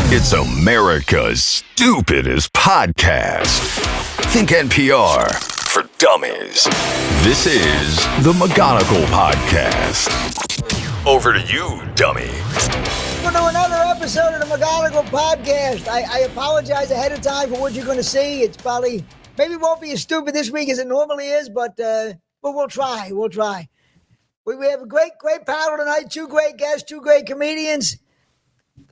It's America's stupidest podcast. Think NPR for dummies. This is the McGonigal Podcast. Over to you, dummy. We're doing another episode of the McGonigal Podcast. I apologize ahead of time for what you're going to see. It's probably, maybe it won't be as stupid this week as it normally is, but we'll try. We'll try. We have a great panel tonight. Two great guests, two great comedians.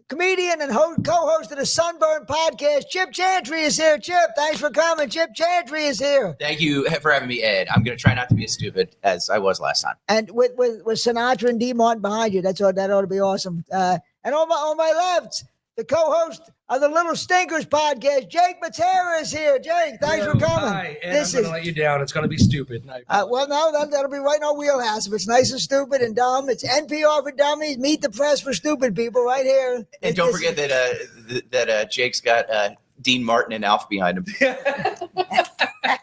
Comedian and co-host of the Sunburn Podcast, Chip Chantry is here. Chip, thanks for coming. Chip Chantry is here. Thank you for having me, Ed. I'm going to try not to be as stupid as I was last time. And with Sinatra and D. Martin behind you, that ought to be awesome. And on my left, the co-host of the Little Stinkers Podcast, Jake Mattera is here. Jake, thanks for coming. Hi, and I'm going to let you down. It's going to be stupid. Well, no, that'll be right in our wheelhouse. If it's nice and stupid and dumb, it's NPR for dummies. Meet the press for stupid people right here. And don't forget that Jake's got Dean Martin and Alf behind him.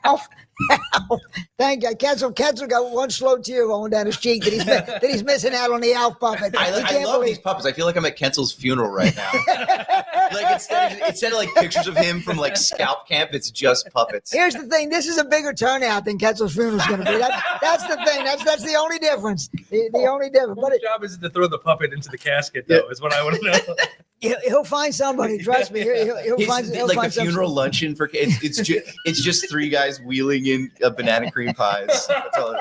Alf. Thank you. Ketzel got one slow tear rolling down his cheek that he's missing out on the Alf puppet. I love these puppets. I feel like I'm at Ketzel's funeral right now. Like instead of like pictures of him from like scalp camp, it's just puppets. Here's the thing: this is a bigger turnout than Ketzel's funeral is going to be. That's the thing. That's the only difference. The only difference. But his job is to throw the puppet into the casket, though. Is what I want to know. He'll find somebody. Trust me. He'll find the funeral luncheon for it's just three guys wheeling in banana cream pies. That's all.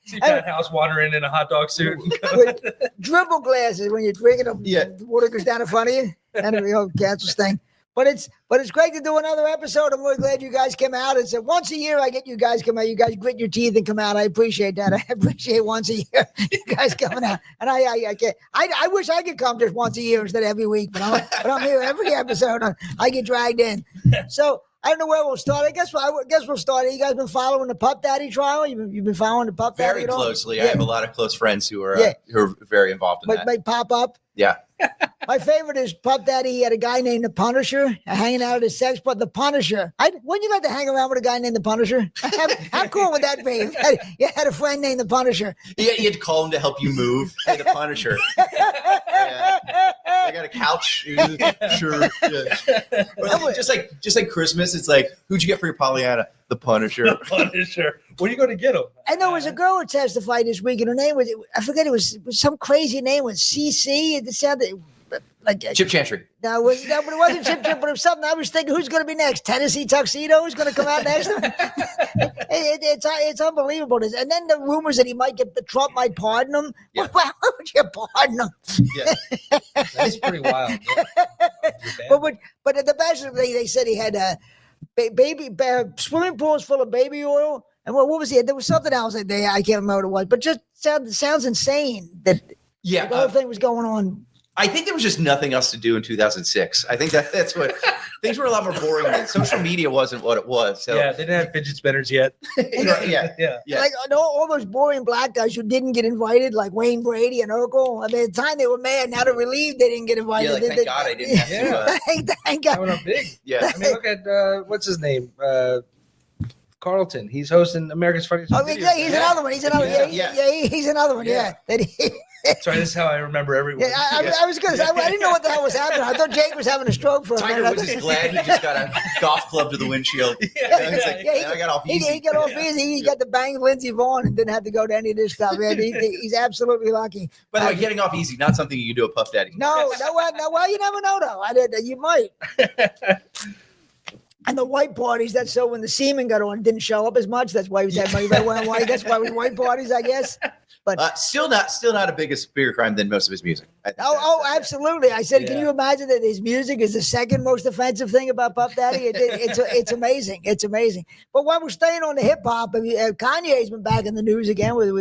You got house water in a hot dog suit with dribble glasses when you're drinking them. Yeah, the water goes down in front of you. And the old Ketzel's thing. But it's great to do another episode. I'm really glad you guys came out. It's once a year I get you guys come out. You guys grit your teeth and come out. I appreciate that. I appreciate once a year you guys coming out. And I can't. I wish I could come just once a year instead of every week. But I'm here every episode. I get dragged in. So I don't know where we'll start. I guess we'll start. You guys been following the Pup Daddy trial? You've been following the Pup Daddy very closely. Yeah. I have a lot of close friends who are very involved in that. Might pop up. Yeah. My favorite is Pup Daddy. He had a guy named the Punisher hanging out at his sex, but the Punisher. Wouldn't you like to hang around with a guy named the Punisher? How cool would that be? You had a friend named the Punisher. Yeah, you had to call him to help you move. Hey, the Punisher. Yeah. I got a couch. Sure. Yeah. Just like Christmas, it's like, who'd you get for your Pollyanna? The Punisher. The Punisher. What are you going to get him? I know there was a girl who testified this week, and her name was, I forget, it was some crazy name with CC. It sounded like Chip Chantry. No, but it wasn't Chip, but it was something. I was thinking, who's going to be next? Tennessee Tuxedo? Who's going to come out next? It's unbelievable. And then the rumors that Trump might pardon him. Yeah. Why would you pardon him? Yeah. That's pretty wild. Yeah. But the best of they said he had baby swimming pools full of baby oil. And what was he? There was something else that day. I can't remember what it was, but just sounds insane that the whole thing was going on. I think there was just nothing else to do in 2006. I think that's what things were a lot more boring then. Social media wasn't what it was. So. Yeah, they didn't have fidget spinners yet. Yeah. Like all those boring black guys who didn't get invited, like Wayne Brady and Urkel. I mean, at the time they were mad. Now they're relieved they didn't get invited. Yeah, thank God I didn't have to. Thank God. Coming up big. Yeah. I mean, look at what's his name. Carlton. He's hosting America's Funniest Videos. Yeah, he's another one. He's another one. He's another one. Yeah. Sorry, this is how I remember everyone. Yeah, I was going to say, I didn't know what the hell was happening. I thought Jake was having a stroke for a minute. Tiger was just glad he just got a golf club to the windshield. I got off easy. He got off easy. He got to bang Lindsey Vonn and didn't have to go to any of this stuff. Man. He's absolutely lucky. By the way, getting off easy, not something you can do at Puff Daddy. No, well, you never know, though. You might. And the white parties, that's so when the seaman got on, didn't show up as much. That's why he was had money. That's why we white parties, I guess. But still not a bigger crime than most of his music. Absolutely. I said, can you imagine that his music is the second most offensive thing about Puff Daddy? It's amazing. It's amazing. But while we're staying on the hip hop, Kanye's been back in the news again with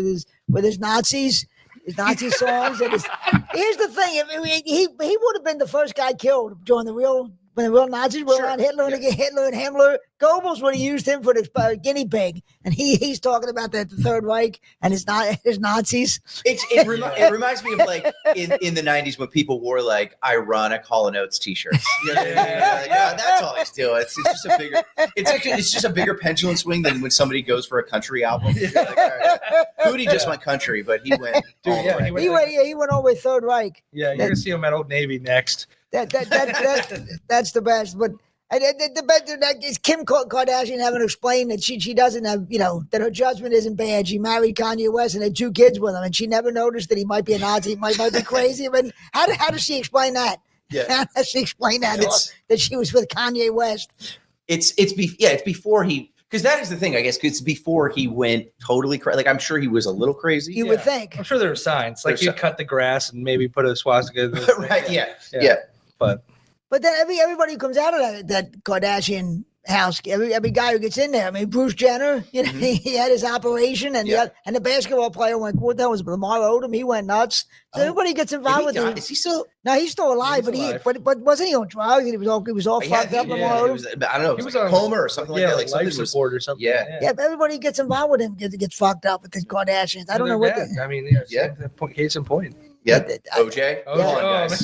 his Nazis. His Nazi songs. Here's the thing: he would have been the first guy killed during when the real Nazis were around. Hitler and Himmler. Goebbels would have used him for the guinea pig, and he's talking about the Third Reich and his Nazis. It reminds me of like in the 90s when people wore like ironic Hall & Oates t-shirts. That's all he's doing. It's just a bigger pendulum swing than when somebody goes for a country album. Like, all right, Hootie just went country, but he went. He went all the way Third Reich. Yeah, you're gonna see him at Old Navy next. That's the best. But the best is Kim Kardashian having to explain that she doesn't have, that her judgment isn't bad. She married Kanye West and had 2 kids with him, and she never noticed that he might be a Nazi, might be crazy. But how does she explain that? Yeah. How does she explain that she was with Kanye West? It's before he. Because that is the thing, I guess. It's before he went totally crazy. Like, I'm sure he was a little crazy. You would think. I'm sure there were signs. Like, you cut the grass and maybe put a swastika. Right, yeah. But then everybody who comes out of that Kardashian house, every guy who gets in there. I mean, Bruce Jenner, he had his operation, and the basketball player went, what the hell was it, Lamar Odom? He went nuts. So everybody gets involved with him. Is he still? No, he's still alive, but wasn't he on drugs? He was all fucked up. Lamar Odom. I don't know. He was on coma or something like that. Like life support or something. Yeah. But everybody gets involved with him. Gets fucked up with the Kardashians. I don't know what. I mean, case in point. Yeah, OJ. Come on, guys.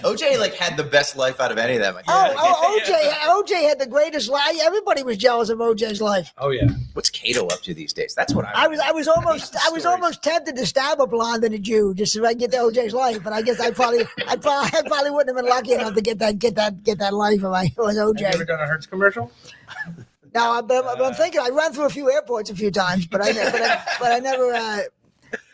OJ had the best life out of any of them. OJ had the greatest life. Everybody was jealous of OJ's life. Oh yeah. What's Kato up to these days? That's what I was almost tempted to stab a blonde and a Jew just so I get to OJ's life, but I guess I probably wouldn't have been lucky enough to get that life if I was OJ. Have you ever done a Hertz commercial? No, but I'm thinking I ran through a few airports a few times, but I never.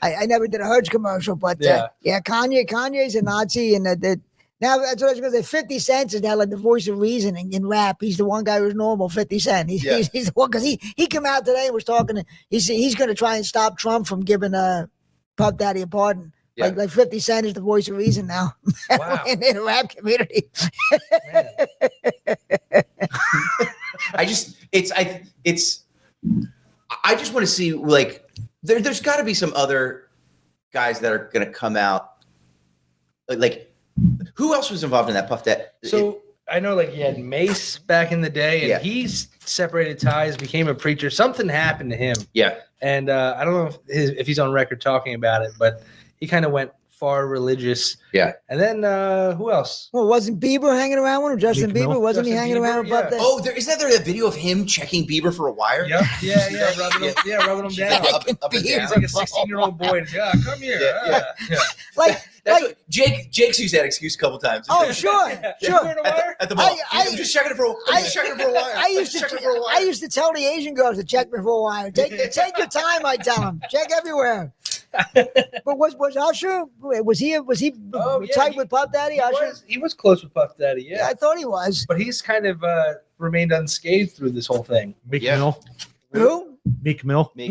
I never did a Hertz commercial, but Kanye's a Nazi, and now that's what I was going to say. 50 Cent is now like the voice of reason in rap. He's the one guy who's normal. 50 Cent. He's the one because he came out today and was talking. He's going to try and stop Trump from giving Puff Daddy a pardon. Yeah. Like 50 Cent is the voice of reason now in the rap community. I just want to see there's got to be some other guys that are going to come out. Like, who else was involved in that Puff Daddy? So I know, he had Mace back in the day, and he's separated ties, became a preacher. Something happened to him. Yeah, and I don't know if he's on record talking about it, but he kind of went far religious. Yeah. And then who else? Well, wasn't Bieber hanging around with him? Justin Bieber? Wasn't he hanging around with Puff Daddy? Oh, isn't there a video of him checking Bieber for a wire? Yep. Rubbing him down. Up and down. He's like a 16-year-old boy. He's like, come here. That's what Jake's used that excuse a couple times. Oh, sure. At the mall. I'm just checking it for a wire. I used to tell the Asian girls to check me for a wire. Take your time, I tell them. Check everywhere. But was Usher? Was he tight with Puff Daddy? He was close with Puff Daddy. Yeah, I thought he was. But he's kind of remained unscathed through this whole thing. Meek Mill. Who? Meek Mill. I mean,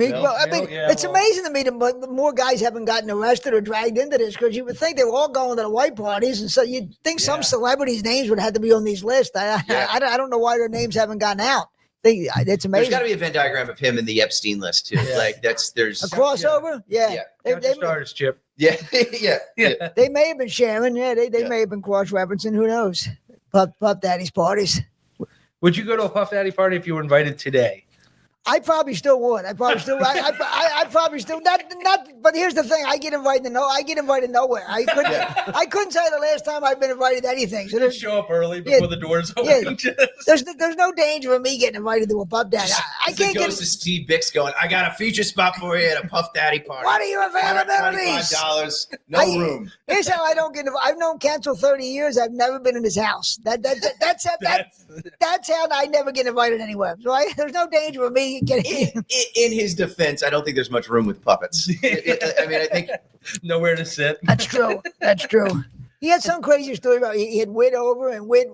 it's amazing to me that more guys haven't gotten arrested or dragged into this, because you would think they were all going to the white parties, and so you'd think some celebrities' names would have to be on these lists. I don't know why their names haven't gotten out. It's amazing. There's got to be a Venn diagram of him in the Epstein list too. Yeah. There's a crossover. Yeah. They stars, Chip. Yeah. They may have been sharing. Yeah, they may have been cross-referencing. Who knows? Puff Daddy's parties. Would you go to a Puff Daddy party if you were invited today? I probably still would. I probably still not. But here's the thing: I get invited nowhere. I couldn't tell you the last time I've been invited to anything. So just show up early before the doors open. There's no danger of me getting invited to a Puff Daddy. I can't get. To Steve Bix going, I got a feature spot for you at a Puff Daddy party. What are your availabilities? $25, no room. Here's how I don't get. I've known Cancel 30 years. I've never been in his house. That's how I never get invited anywhere. So there's no danger of me. In his defense, I don't think there's much room with puppets. I think nowhere to sit. That's true. He had some crazy story about he had Wid over, and Wid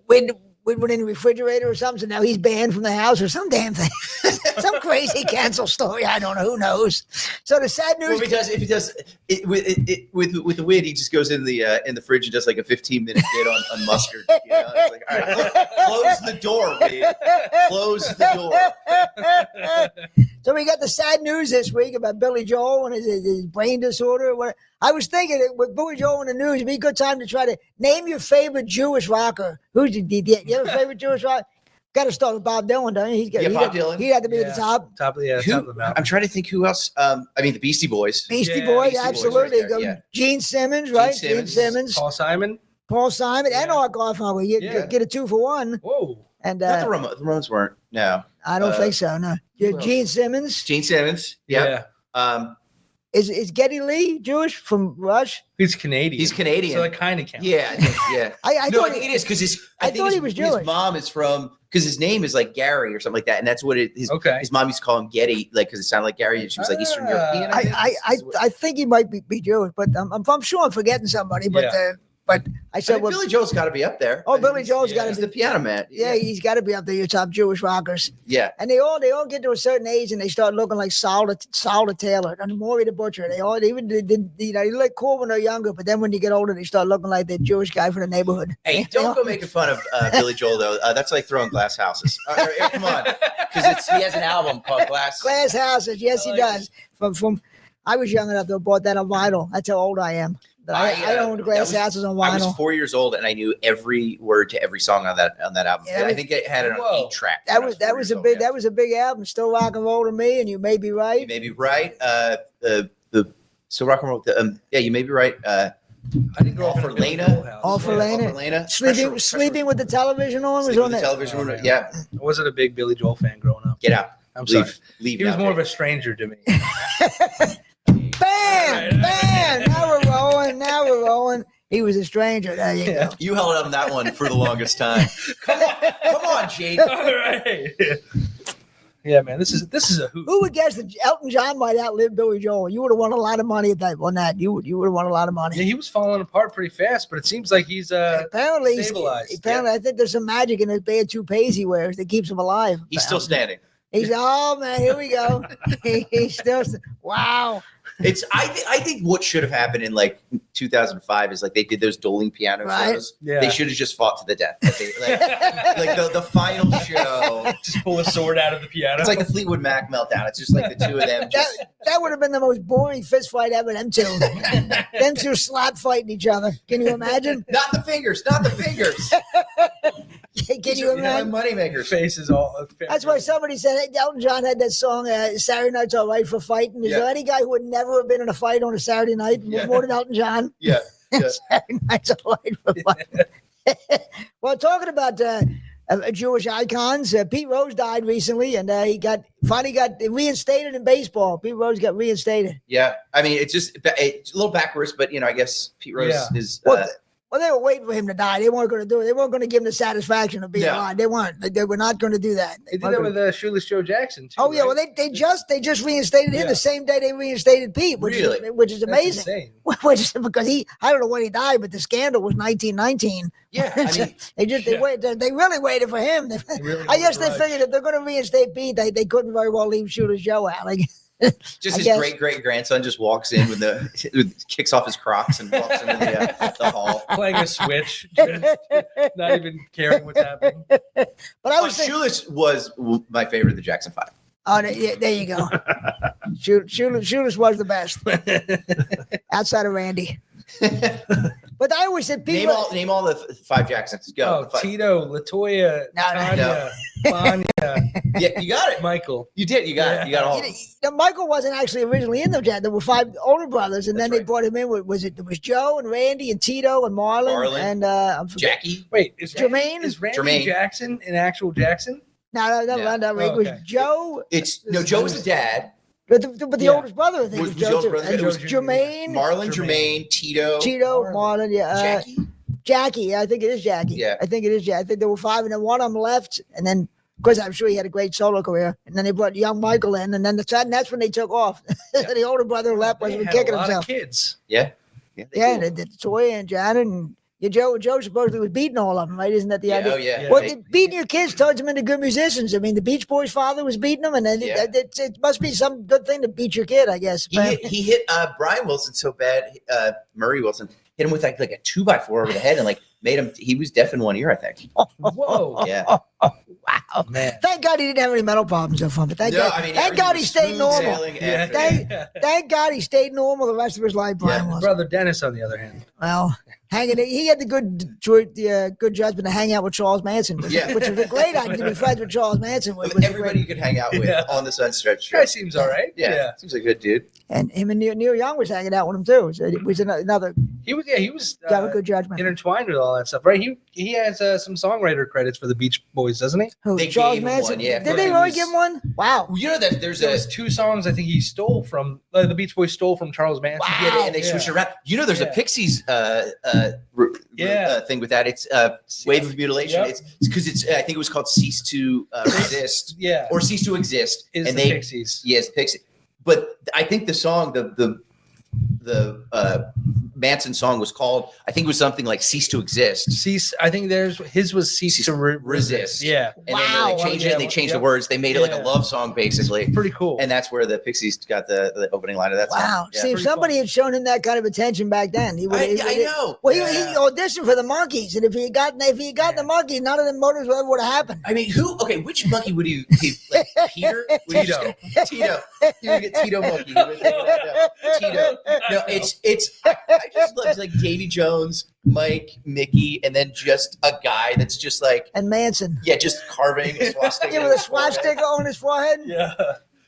went in the refrigerator or something. So now he's banned from the house or some damn thing. Some crazy Cancel story. I don't know. Who knows? So the sad news. Well, if he does it with the Wid, he just goes in the fridge and does like a 15-minute bit on mustard. It's like, all right, close the door, Wid. Close the door. So we got the sad news this week about Billy Joel and his brain disorder. I was thinking with Billy Joel in the news, it'd be a good time to try to name your favorite Jewish rocker. Do you have a favorite Jewish rocker? Got to start with Bob Dylan, don't you? Bob Dylan. He had to be at the top. Top of the mountain. I'm trying to think who else. The Beastie Boys. Beastie Boys, absolutely. Boys right Gene Simmons, right? Gene Simmons. Paul Simon, and Art Garfunkel. You get a 2 for 1. Whoa. And not the Ramones weren't. No, I don't think so. No, Gene Simmons. Gene Simmons. Yeah. Is Geddy Lee Jewish from Rush? He's Canadian. He's Canadian. So it kind of counts. Yeah, yeah. I No, I thought think it is because I thought he was Jewish. His mom is from because his name is like Gary or something like that, and that's what his mom used to call him Geddy, like because it sounded like Gary, and she was like Eastern European. I think he might be Jewish, but I'm sure I'm forgetting somebody. But I said, Billy Joel's got to be up there. Oh, Billy Joel's got to be the piano man. Yeah, he's got to be up there. Your top Jewish rockers. Yeah, and they all get to a certain age and they start looking like Solid Taylor and Maury the Butcher. They look cool when they're younger, but then when you get older, they start looking like the Jewish guy from the neighborhood. Hey, don't go making fun of Billy Joel though. That's like throwing glass houses. Come on, because he has an album called Glass Houses. Yes, he does. From I was young enough to have bought that on vinyl. That's how old I am. I owned Glass Houses on vinyl. I was 4 years old and I knew every word to every song on that album. Yeah, I think it had it on 8 tracks. That was a big album. Still Rock and Roll to Me, and You May Be Right. You May Be Right. Still Rock and Roll. You May Be Right. I didn't grow All for Lena. All for Lena. Sleeping with the television on was on that. Television on. Yeah. I wasn't a big Billy Joel fan growing up. Get out. I'm sorry. Leave. He was more of a stranger to me. Bam! Now we're rolling. He was a stranger. There you go. You held on that one for the longest time. Come on, Jade. All right. Yeah, man, this is a hoot. Who would guess that Elton John might outlive Billy Joel? You would have won a lot of money on that. You would have won a lot of money. Yeah, he was falling apart pretty fast, but it seems like he's apparently stabilized. I think there's some magic in his bad toupees he wears that keeps him alive. He's still standing. He's man, here we go. He's still wow. I think what should have happened in like 2005 is like they did those dueling piano shows. Yeah. They should have just fought to the death. Like the final show. Just pull a sword out of the piano. It's like the Fleetwood Mac meltdown. It's just like the two of them. That would have been the most boring fist fight ever. Them two slap fighting each other. Can you imagine? Not the fingers. Can you imagine? Moneymakers. Faces all. That's why somebody said Elton John had that song, Saturday Night's All Right for Fighting. Is there any guy who would never have been in a fight on a Saturday night more than Elton John? Yeah. Saturday Night's All Right for Fighting. Well, talking about Jewish icons, Pete Rose died recently, and he finally got reinstated in baseball. Pete Rose got reinstated. Yeah. I mean, it's a little backwards, but, I guess Pete Rose is... Well, they were waiting for him to die. They weren't going to do it. They weren't going to give him the satisfaction of being alive. They weren't. They were not going to do that. They did that with Shoeless Joe Jackson too. Oh yeah, well they just reinstated him the same day they reinstated Pete, which is amazing. Because I don't know when he died, but the scandal was 1919. Yeah, I mean, they really waited for him. I guess they figured if they're going to reinstate Pete, they couldn't very well leave Shoeless Joe out. Just his great grandson just walks in kicks off his Crocs and walks into the hall, playing a Switch, not even caring what's happening. But I was Shoeless was my favorite of the Jackson 5. Oh, there you go. Shoeless was the best outside of Randy. But I always said name all the 5 Jacksons. Go. Tito, Latoya, Tanya, Vanya. Yeah, you got it. Michael. You did. You got it. You got all of them. Michael wasn't actually originally in the Jazz. There were 5 older brothers, and then they brought him in. There was Joe and Randy and Tito and Marlon. And Jackie. Wait, is Jermaine? Is Randy Jackson an actual Jackson? No. It was Joe. Joe was the dad. But the oldest brother, I think, was Joe. It was Jermaine. Marlon, Jermaine, Tito, Marlon, Jackie. I think it is Jackie. Yeah. I think it is Jackie. I think there were 5, and then one of them left, and then, of course, I'm sure he had a great solo career. And then they brought young Michael in, and then that's when they took off. The older brother left wasn't kicking himself. Kids. Yeah. Yeah, they did Toya and Janet and. Joe supposedly was beating all of them, right? Isn't that the idea? Oh, yeah. Well, beating your kids turns them into good musicians. I mean, the Beach Boys' father was beating them, and then it must be some good thing to beat your kid, I guess. He hit Brian Wilson so bad, Murray Wilson, hit him with like a 2x4 over the head and made him, he was deaf in one ear, I think. Whoa. Yeah. Wow. Man. Thank God he didn't have any mental problems so far, but thank God he stayed normal. Thank God he stayed normal the rest of his life, Brian Wilson. Brother Dennis, on the other hand. Well, he had the good judgment to hang out with Charles Manson, which was a great idea to be friends with Charles Manson. Everybody you could hang out with on the Sunstretch Show. Guy seems all right. Yeah. Seems like a good dude. And him and Neil Young was hanging out with him too. So it was another. He was got a good judgment. Intertwined with a lot all that stuff, right? He has some songwriter credits for the Beach Boys, doesn't he? Who, They Charles gave him Manson? one, yeah. Did they really give him one? Wow. You know that there's There was 2 songs I think he stole from the Beach Boys stole from Charles Manson. Yeah, and they switched it around. You know, there's a Pixies thing with that. It's Wave of Mutilation. It's because I think it was called Cease to Resist. Or Cease to Exist. And the Pixies. Yes, Pixies. But I think the song, the Manson song was called, I think it was something like Cease to Exist. I think his was Cease to Resist. Yeah. And then they changed it and they changed the words. They made it like a love song, basically. Pretty cool. And that's where the Pixies got the opening line of that song. Wow. Yeah. See, if somebody had shown him that kind of attention back then, he would. I know. Well, he auditioned for the Monkeys, and if he got the Monkeys, none of the motors would have happened. I mean, which monkey would he like, Peter? Tito. You would get Tito monkey. Tito. No, I just love like Davy Jones, Mike, Mickey, and then just a guy that's just like, and Manson. Yeah, just carving a swastika. With a swastika on his forehead. Yeah.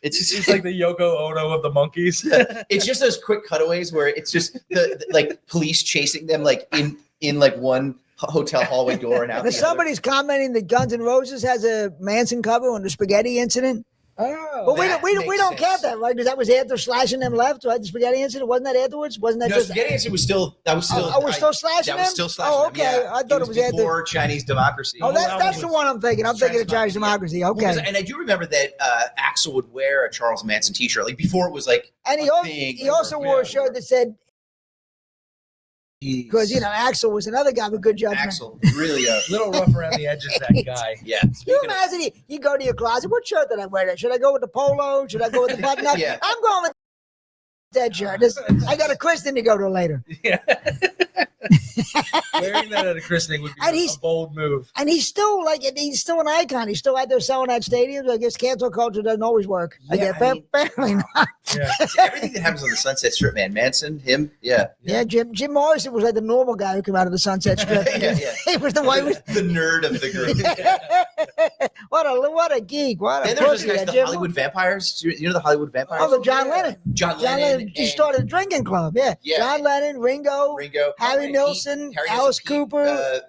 It's like the Yoko Ono of the Monkeys. It's just those quick cutaways where it's just the like police chasing them like in like one hotel hallway door and out. Somebody's commenting that Guns N' Roses has a Manson cover on the Spaghetti Incident. Oh, but we don't count that, right? Because that was after slashing them left, right? The Spaghetti Incident, wasn't that afterwards? Wasn't that just Spaghetti Incident was still we're still slashing them? That was still slashing them. Okay, them, yeah. I thought it was before Chinese Democracy. Oh, that's the one I'm thinking. I'm thinking of Chinese Democracy. Okay. Well, and I do remember that Axl would wear a Charles Manson T-shirt like before it was like. And he also wore a shirt that said. Because Axl was another guy with good judgment. Axl, really a little rough around the edges. That guy. Yeah. You imagine you go to your closet. What shirt did I wear? Should I go with the polo? Should I go with the button up? Yeah. I'm going with that shirt. I got a christening to go to later. Yeah. Wearing that at a christening would be a bold move. And he's still an icon. He's still out there selling out stadiums. I guess cancel culture doesn't always work. Apparently not. Yeah. Everything that happens on the Sunset Strip, man. Manson, him, yeah. Yeah, Jim Morrison was like the normal guy who came out of the Sunset Strip. He was the nerd of the group. What a geek. What a then there's those guys, the Hollywood Vampires. You know the Hollywood Vampires? Oh, the John Lennon. John Lennon. He started a drinking club. Yeah. John Lennon, Ringo, Harry Nilsson, Alice Cooper.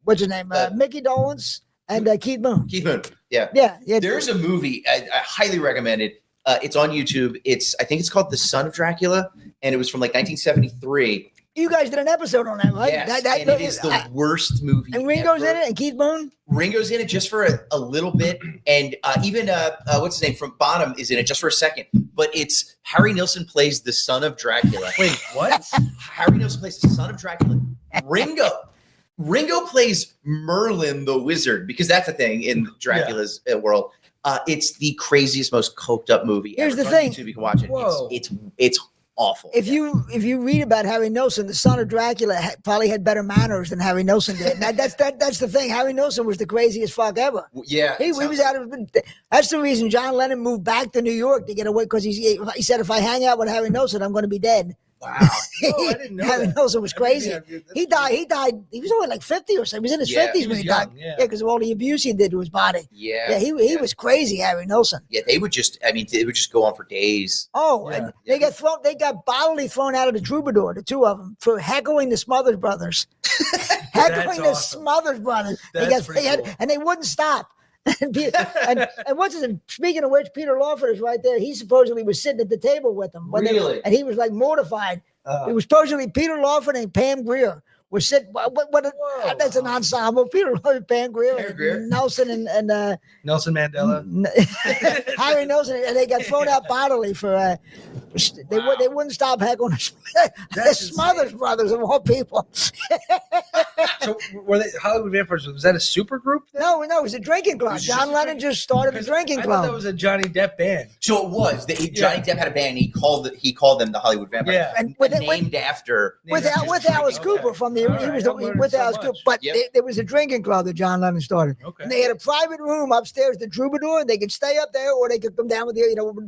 What's his name? Mickey Dolenz and Keith Moon. Keith Moon. Yeah. Yeah. There's a movie I highly recommend it. It's on YouTube. I think it's called The Son of Dracula, and it was from like 1973. You guys did an episode on that, right? Yes, and it is the worst movie. And Ringo's in it, and Keith Moon. Ringo's in it just for a little bit, and even what's his name from Bonham is in it just for a second. But it's Harry Nilsson plays the son of Dracula. Wait, what? Harry Nilsson plays the son of Dracula. Ringo plays Merlin the Wizard, because that's a thing in Dracula's world. It's the craziest, most coked up movie. Here's ever. the thing. YouTube, you can watch it. It's awful. If you read about Harry Nilsson, the son of Dracula probably had better manners than Harry Nilsson did. That's the thing. Harry Nilsson was the craziest fuck ever. Yeah, he was out of. That's the reason John Lennon moved back to New York to get away, because he said, if I hang out with Harry Nilsson, I'm going to be dead. Wow. Oh, I didn't know Harry that. Nilsson was crazy. He died. He was only like 50 or so. He was in his 50s when he died. Yeah, because of all the abuse he did to his body. Yeah. He was crazy, Harry Nilsson. Yeah, they would just go on for days. Oh, yeah. And they got bodily thrown out of the Troubadour, the two of them, for heckling the Smothers Brothers. Heckling the Smothers Brothers. And they wouldn't stop. and what's his name? Speaking of which, Peter Lawford is right there. He supposedly was sitting at the table with them. Really? And he was like mortified. It was supposedly Peter Lawford and Pam Grier were sitting. That's an ensemble. Peter Lawford, Pam Grier, Nelson and Nelson Mandela, Harry Nelson, and they got thrown out bodily for. They wouldn't stop heckling the Smothers Brothers of all people. So were they Hollywood Vampires? Was that a super group? No, it was a drinking club. John Lennon just started a drinking club. I thought that was a Johnny Depp band. So it was. Johnny Depp had a band. He called them the Hollywood Vampires. Yeah, and named after with Alice Cooper from the. He was with Alice Cooper, but there was a drinking club that John Lennon started. Okay. And they had a private room upstairs, the Troubadour. They could stay up there, or they could come down with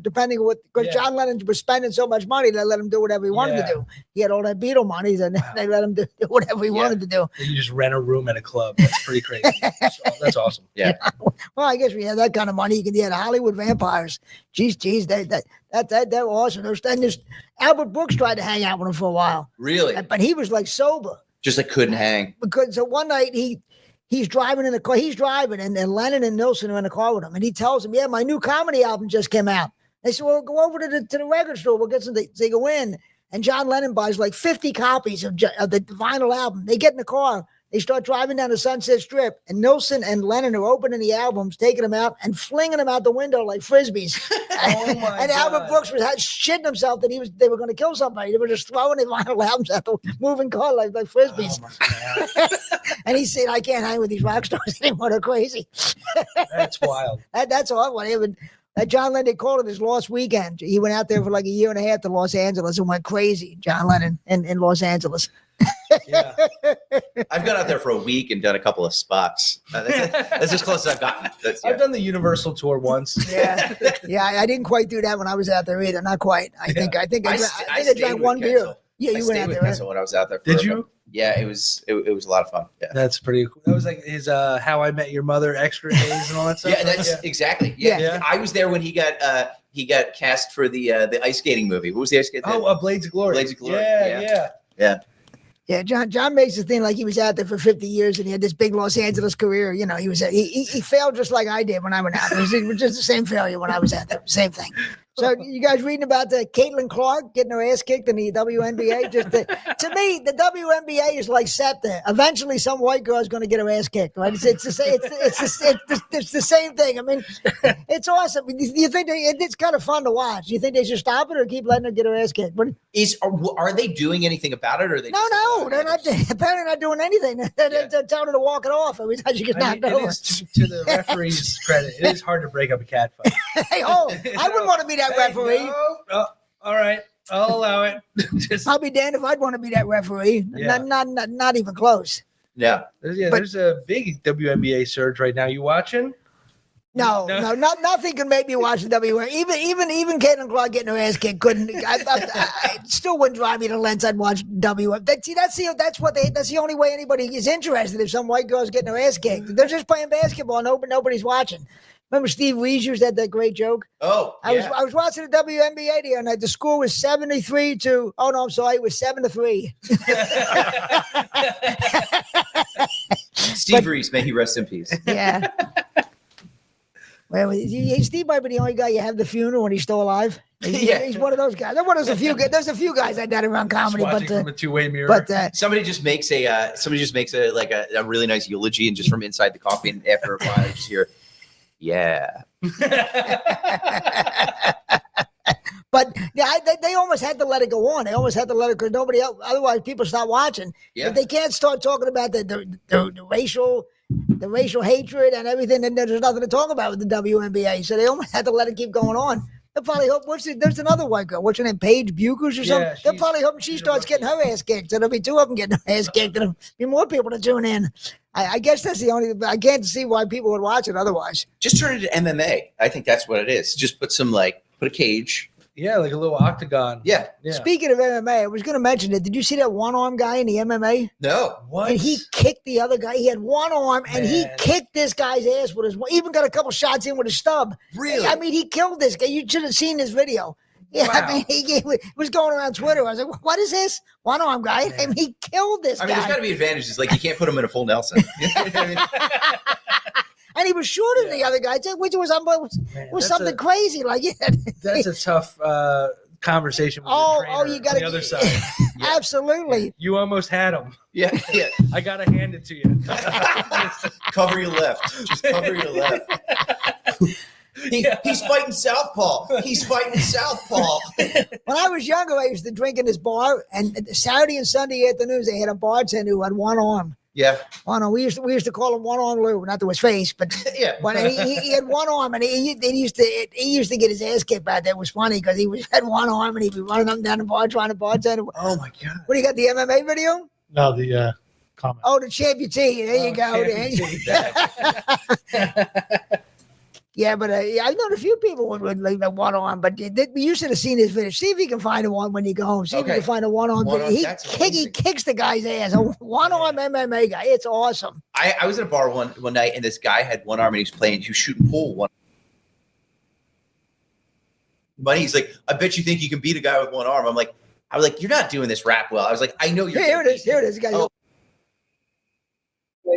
depending on what. Because John Lennon was spending so much money, they let him do whatever he wanted to do. He had all that Beatle money, and they let him do whatever he wanted to do. You just rent a room at a club. That's pretty crazy. That's awesome. Yeah. Well, I guess we had that kind of money. You could the Hollywood Vampires. Jeez, they're awesome. And Albert Brooks tried to hang out with him for a while. Really? But he was like sober. Just like couldn't hang. Because so one night he's driving in the car. He's driving, and Lennon and Nilsson are in the car with him. And he tells him, "Yeah, my new comedy album just came out." They said, "Well, go over to the record store. We'll get some." They go in, and John Lennon buys like 50 copies of the vinyl album. They get in the car. They start driving down the Sunset Strip, and Nilsson and Lennon are opening the albums, taking them out, and flinging them out the window like frisbees. Oh my and God. Albert Brooks was shitting himself that they were going to kill somebody. They were just throwing the vinyl albums at the moving car like frisbees. Oh And he said, "I can't hang with these rock stars anymore. They're crazy." That's wild. That's all. John Lennon called it his lost weekend. He went out there for like a year and a half to Los Angeles and went crazy. John Lennon in Los Angeles. Yeah. I've gone out there for a week and done a couple of spots. That's as close as I've gotten. I've done the Universal tour once. Yeah, I didn't quite do that when I was out there either. Not quite. I think I drank one beer. Yeah, you went out there. Right? When I was out there. Did you? Yeah, it was a lot of fun. Yeah. That's pretty cool. That was like his How I Met Your Mother extra days and all that stuff. Yeah, that's exactly. Yeah. I was there when he got cast for the ice skating movie. What was the ice skating? Blades of Glory. Blades of Glory. Yeah. Yeah, John makes the thing like he was out there for 50 years and he had this big Los Angeles career. You know, he failed just like I did when I went out there. It was just the same failure when I was out there. Same thing. So you guys reading about the Caitlin Clark getting her ass kicked in the WNBA? To me, the WNBA is like SEPTA. Eventually, some white girl is going to get her ass kicked, right? It's the same thing. I mean, it's awesome. Do you think it's kind of fun to watch? Do you think they should stop it or keep letting her get her ass kicked? Are they doing anything about it? Or are they? No, they're not. Apparently, not doing anything. They're telling her to walk it off every time she gets knocked over. It is, to the referee's credit, it is hard to break up a cat fight. Hey, I wouldn't want to be that referee. Oh, all right, I'll allow it. I'll be damned if I'd want to be that referee. Yeah. Not even close. Yeah. There's a big WNBA surge right now. You watching? No, nothing can make me watch the WNBA. Even Caitlin Clark getting her ass kicked couldn't. I still wouldn't drive me to lengths. I'd watch WNBA. That's the only way anybody is interested. If some white girl's getting her ass kicked, they're just playing basketball. Nobody's watching. Remember Steve Rees used that great joke? Oh, yeah. I was watching the WNBA the other night. The score was 73 to. Oh no, I'm sorry. It was 7-3. Steve Rees, may he rest in peace. Yeah. Well, Steve might be the only guy you have the funeral when he's still alive. He's one of those guys. There's a few guys like that around comedy, but from a two-way mirror. But somebody just makes a really nice eulogy, and just from inside the coffee, and after a while, you just hear, "Yeah." But they almost had to let it go on. They almost had to let it because nobody else. Otherwise, people stop watching. Yeah. If they can't start talking about the racial hatred and everything, then there's nothing to talk about with the WNBA. So they almost had to let it keep going on. They'll probably hope. There's another white girl. What's her name? Paige Buchers or something. They'll probably hope she starts getting her ass kicked. So there'll be two of them getting her ass kicked, and there'll be more people to tune in. I guess that's the only. I can't see why people would watch it otherwise. Just turn it to MMA. I think that's what it is. Just put a cage. Yeah, like a little octagon. Yeah. Speaking of MMA, I was going to mention it. Did you see that one-arm guy in the MMA? No. What? And he kicked the other guy. He had one arm, and he kicked this guy's ass with his. Even got a couple shots in with his stub. Really? I mean, he killed this guy. You should have seen this video. Yeah, wow. I mean, he was going around Twitter. I was like, "What is this one-arm guy?" I mean, he killed this guy. I mean, there's got to be advantages. Like you can't put him in a full Nelson. And he was shorter than the other guy, which was something crazy. Like, that's a tough conversation with you got on the other side. Absolutely. You almost had him. Yeah. I got to hand it to you. Cover your left. Just cover your left. He's fighting southpaw. When I was younger, I used to drink in this bar, and Saturday and Sunday afternoons, they had a bartender who had one arm. Yeah. Oh no, we used to call him One Arm Lou, not to his face, but yeah. But he had one arm, and he used to get his ass kicked back there. It was funny because had one arm, and he'd be running up and down the bar trying to bartender. Oh my God! What do you got? The MMA video? No, the comment. Oh, the Champutee. There you go. Yeah, but I've known a few people with like that one arm, but you should have seen this video. See if you can find a one when you go home. See if you can find a one arm video. He kicks the guy's ass. A one arm MMA guy. It's awesome. I was at a bar one night, and this guy had one arm, and he was shooting pool one. But he's like, I bet you think you can beat a guy with one arm. I was like, you're not doing this rap well. I was like, I know you're. Here it is. You guys.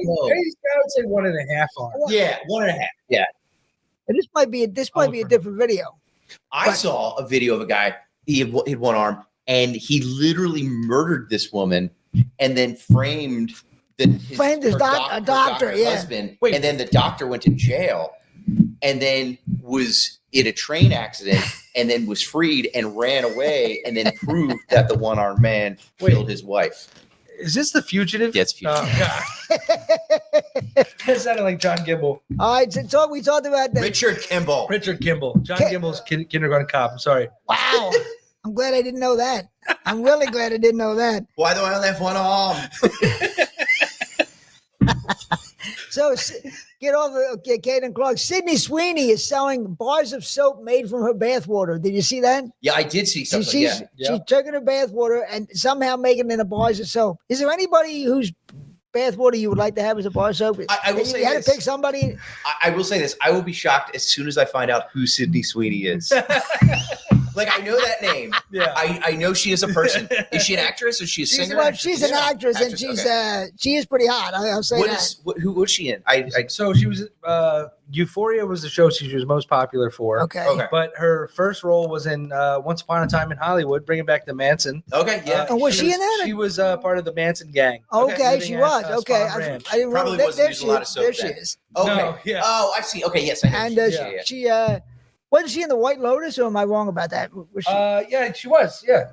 I would say 1.5 arms. Yeah, 1.5. Yeah. And this might be a different video. I saw a video of a guy. He had one arm, and he literally murdered this woman, and then framed his doctor, husband. And then the doctor went to jail, and then was in a train accident, and then was freed and ran away, and then proved that the one-armed man killed his wife. Is this The Fugitive? Yeah, it's Fugitive. Oh, God. That sounded like John Gimble. All right, so we talked about that. Richard Kimball. John Gimble's kindergarten cop. I'm sorry. Wow. I'm glad I didn't know that. I'm really glad I didn't know that. Why do I only have one arm? So get over, Kate and Clark. Sydney Sweeney is selling bars of soap made from her bathwater. Did you see that? Yeah, I did see something. She's taking her bathwater and somehow making it into bars of soap. Is there anybody whose bathwater you would like to have as a bar of soap? I will say you had this. to pick somebody. I will say this. I will be shocked as soon as I find out who Sydney Sweeney is. Like, I know that name. Yeah. I know she is a person. Is she an actress? Is she a singer? Well, she's an actress, and she is pretty hot. I'll say Who was she in? So she was Euphoria was the show she was most popular for. Okay. But her first role was in Once Upon a Time in Hollywood, bringing back the Manson. Okay, yeah. And was she in that? She was part of the Manson gang. Okay, she was. Okay, I didn't Probably remember. wasn't using a lot of soap There she then. is. Okay. No, yeah. Oh, I see. Okay, yes, I know. And she wasn't she in the White Lotus, or am I wrong about that? Was she? Yeah, she was. Yeah.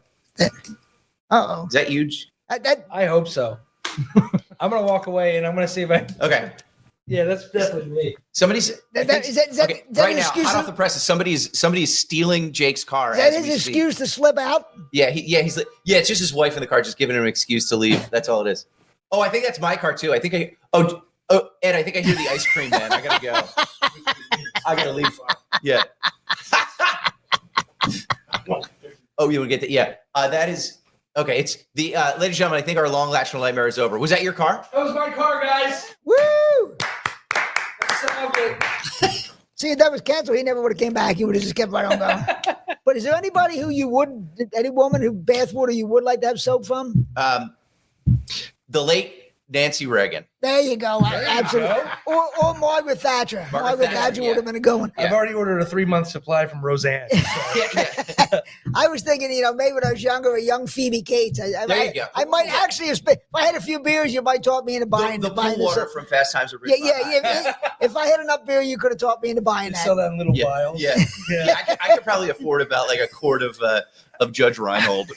Uh-oh. Is that huge? I hope so. I'm gonna walk away and I'm gonna see if I. Okay. Yeah, that's definitely me. Somebody's Is that right now, excuse hot off the presses. Somebody's stealing Jake's car. Is that as his we excuse speak. to slip out? Yeah, he's like, it's just his wife in the car, just giving him an excuse to leave. That's all it is. Oh, I think that's my car too. I think Ed, I think I hear the ice cream man. I gotta go. I gotta leave. Yeah. Oh, you would get that? Yeah. That is okay. It's the ladies and gentlemen. I think our long national nightmare is over. Was that your car? That was my car, guys. Woo! So good. See, if that was canceled, he never would have came back. He would have just kept right on going. But is there anybody any woman who bathwater you would like to have soap from? The late Nancy Reagan. There you go. Absolutely. Or Margaret Thatcher. Margaret Thatcher would have been a good one. I've already ordered a 3-month supply from Roseanne. So. I was thinking, maybe when I was younger, a young Phoebe Cates. There you go. I might actually have spent. If I had a few beers, you might talk me into buying the pool water from Fast Times at Ridgemont. Yeah. If I had enough beer, you could have talked me into buying that. Sell that in little vials. Yeah. I could probably afford about like a quart of Judge Reinhold.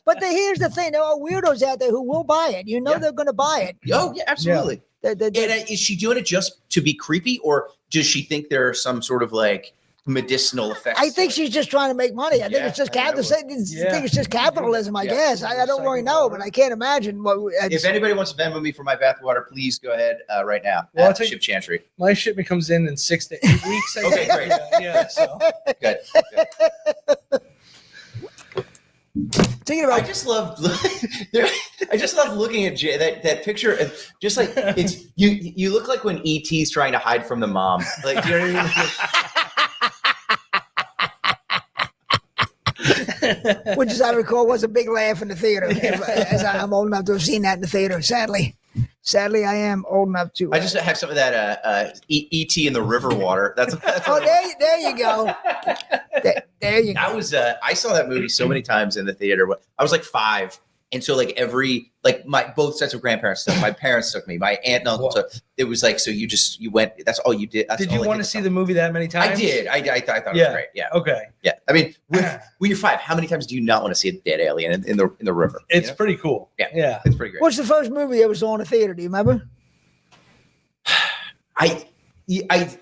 But here's the thing: there are weirdos out there who will buy it. They're going to buy it. Oh yeah, absolutely. Yeah. And is she doing it just to be creepy, or does she think there are some sort of like medicinal effects? I think she's just trying to make money. I think it's just capitalism. I think it's just capitalism. I guess I don't really know, but I can't imagine what. If anybody wants to Venmo me for my bathwater, please go ahead right now. Well, at Ship Chantry. My shipment comes in 6 to 8 weeks. Okay, great. Yeah. So Good. Thinking about, I just love looking at Jay, that picture. Of just like it's you look like when E.T.'s trying to hide from the mom. Like, you know what I mean? which, as I recall, was a big laugh in the theater. As I'm old enough to have seen that in the theater. Sadly, I am old enough to. I just have some of that E.T. in the river water. That's there you go. There you go. I was I saw that movie so many times in the theater. I was like 5, and so my both sets of grandparents took. My parents took me. My aunt and uncle took. It was like, so you went. That's all you did. Did you want to see the movie that many times? I did. I thought it was great. Yeah. Okay. Yeah. I mean, when you're 5, how many times do you not want to see a dead alien in the river? It's pretty cool. Yeah. It's pretty great. What's the first movie that was on in the theater? Do you remember? I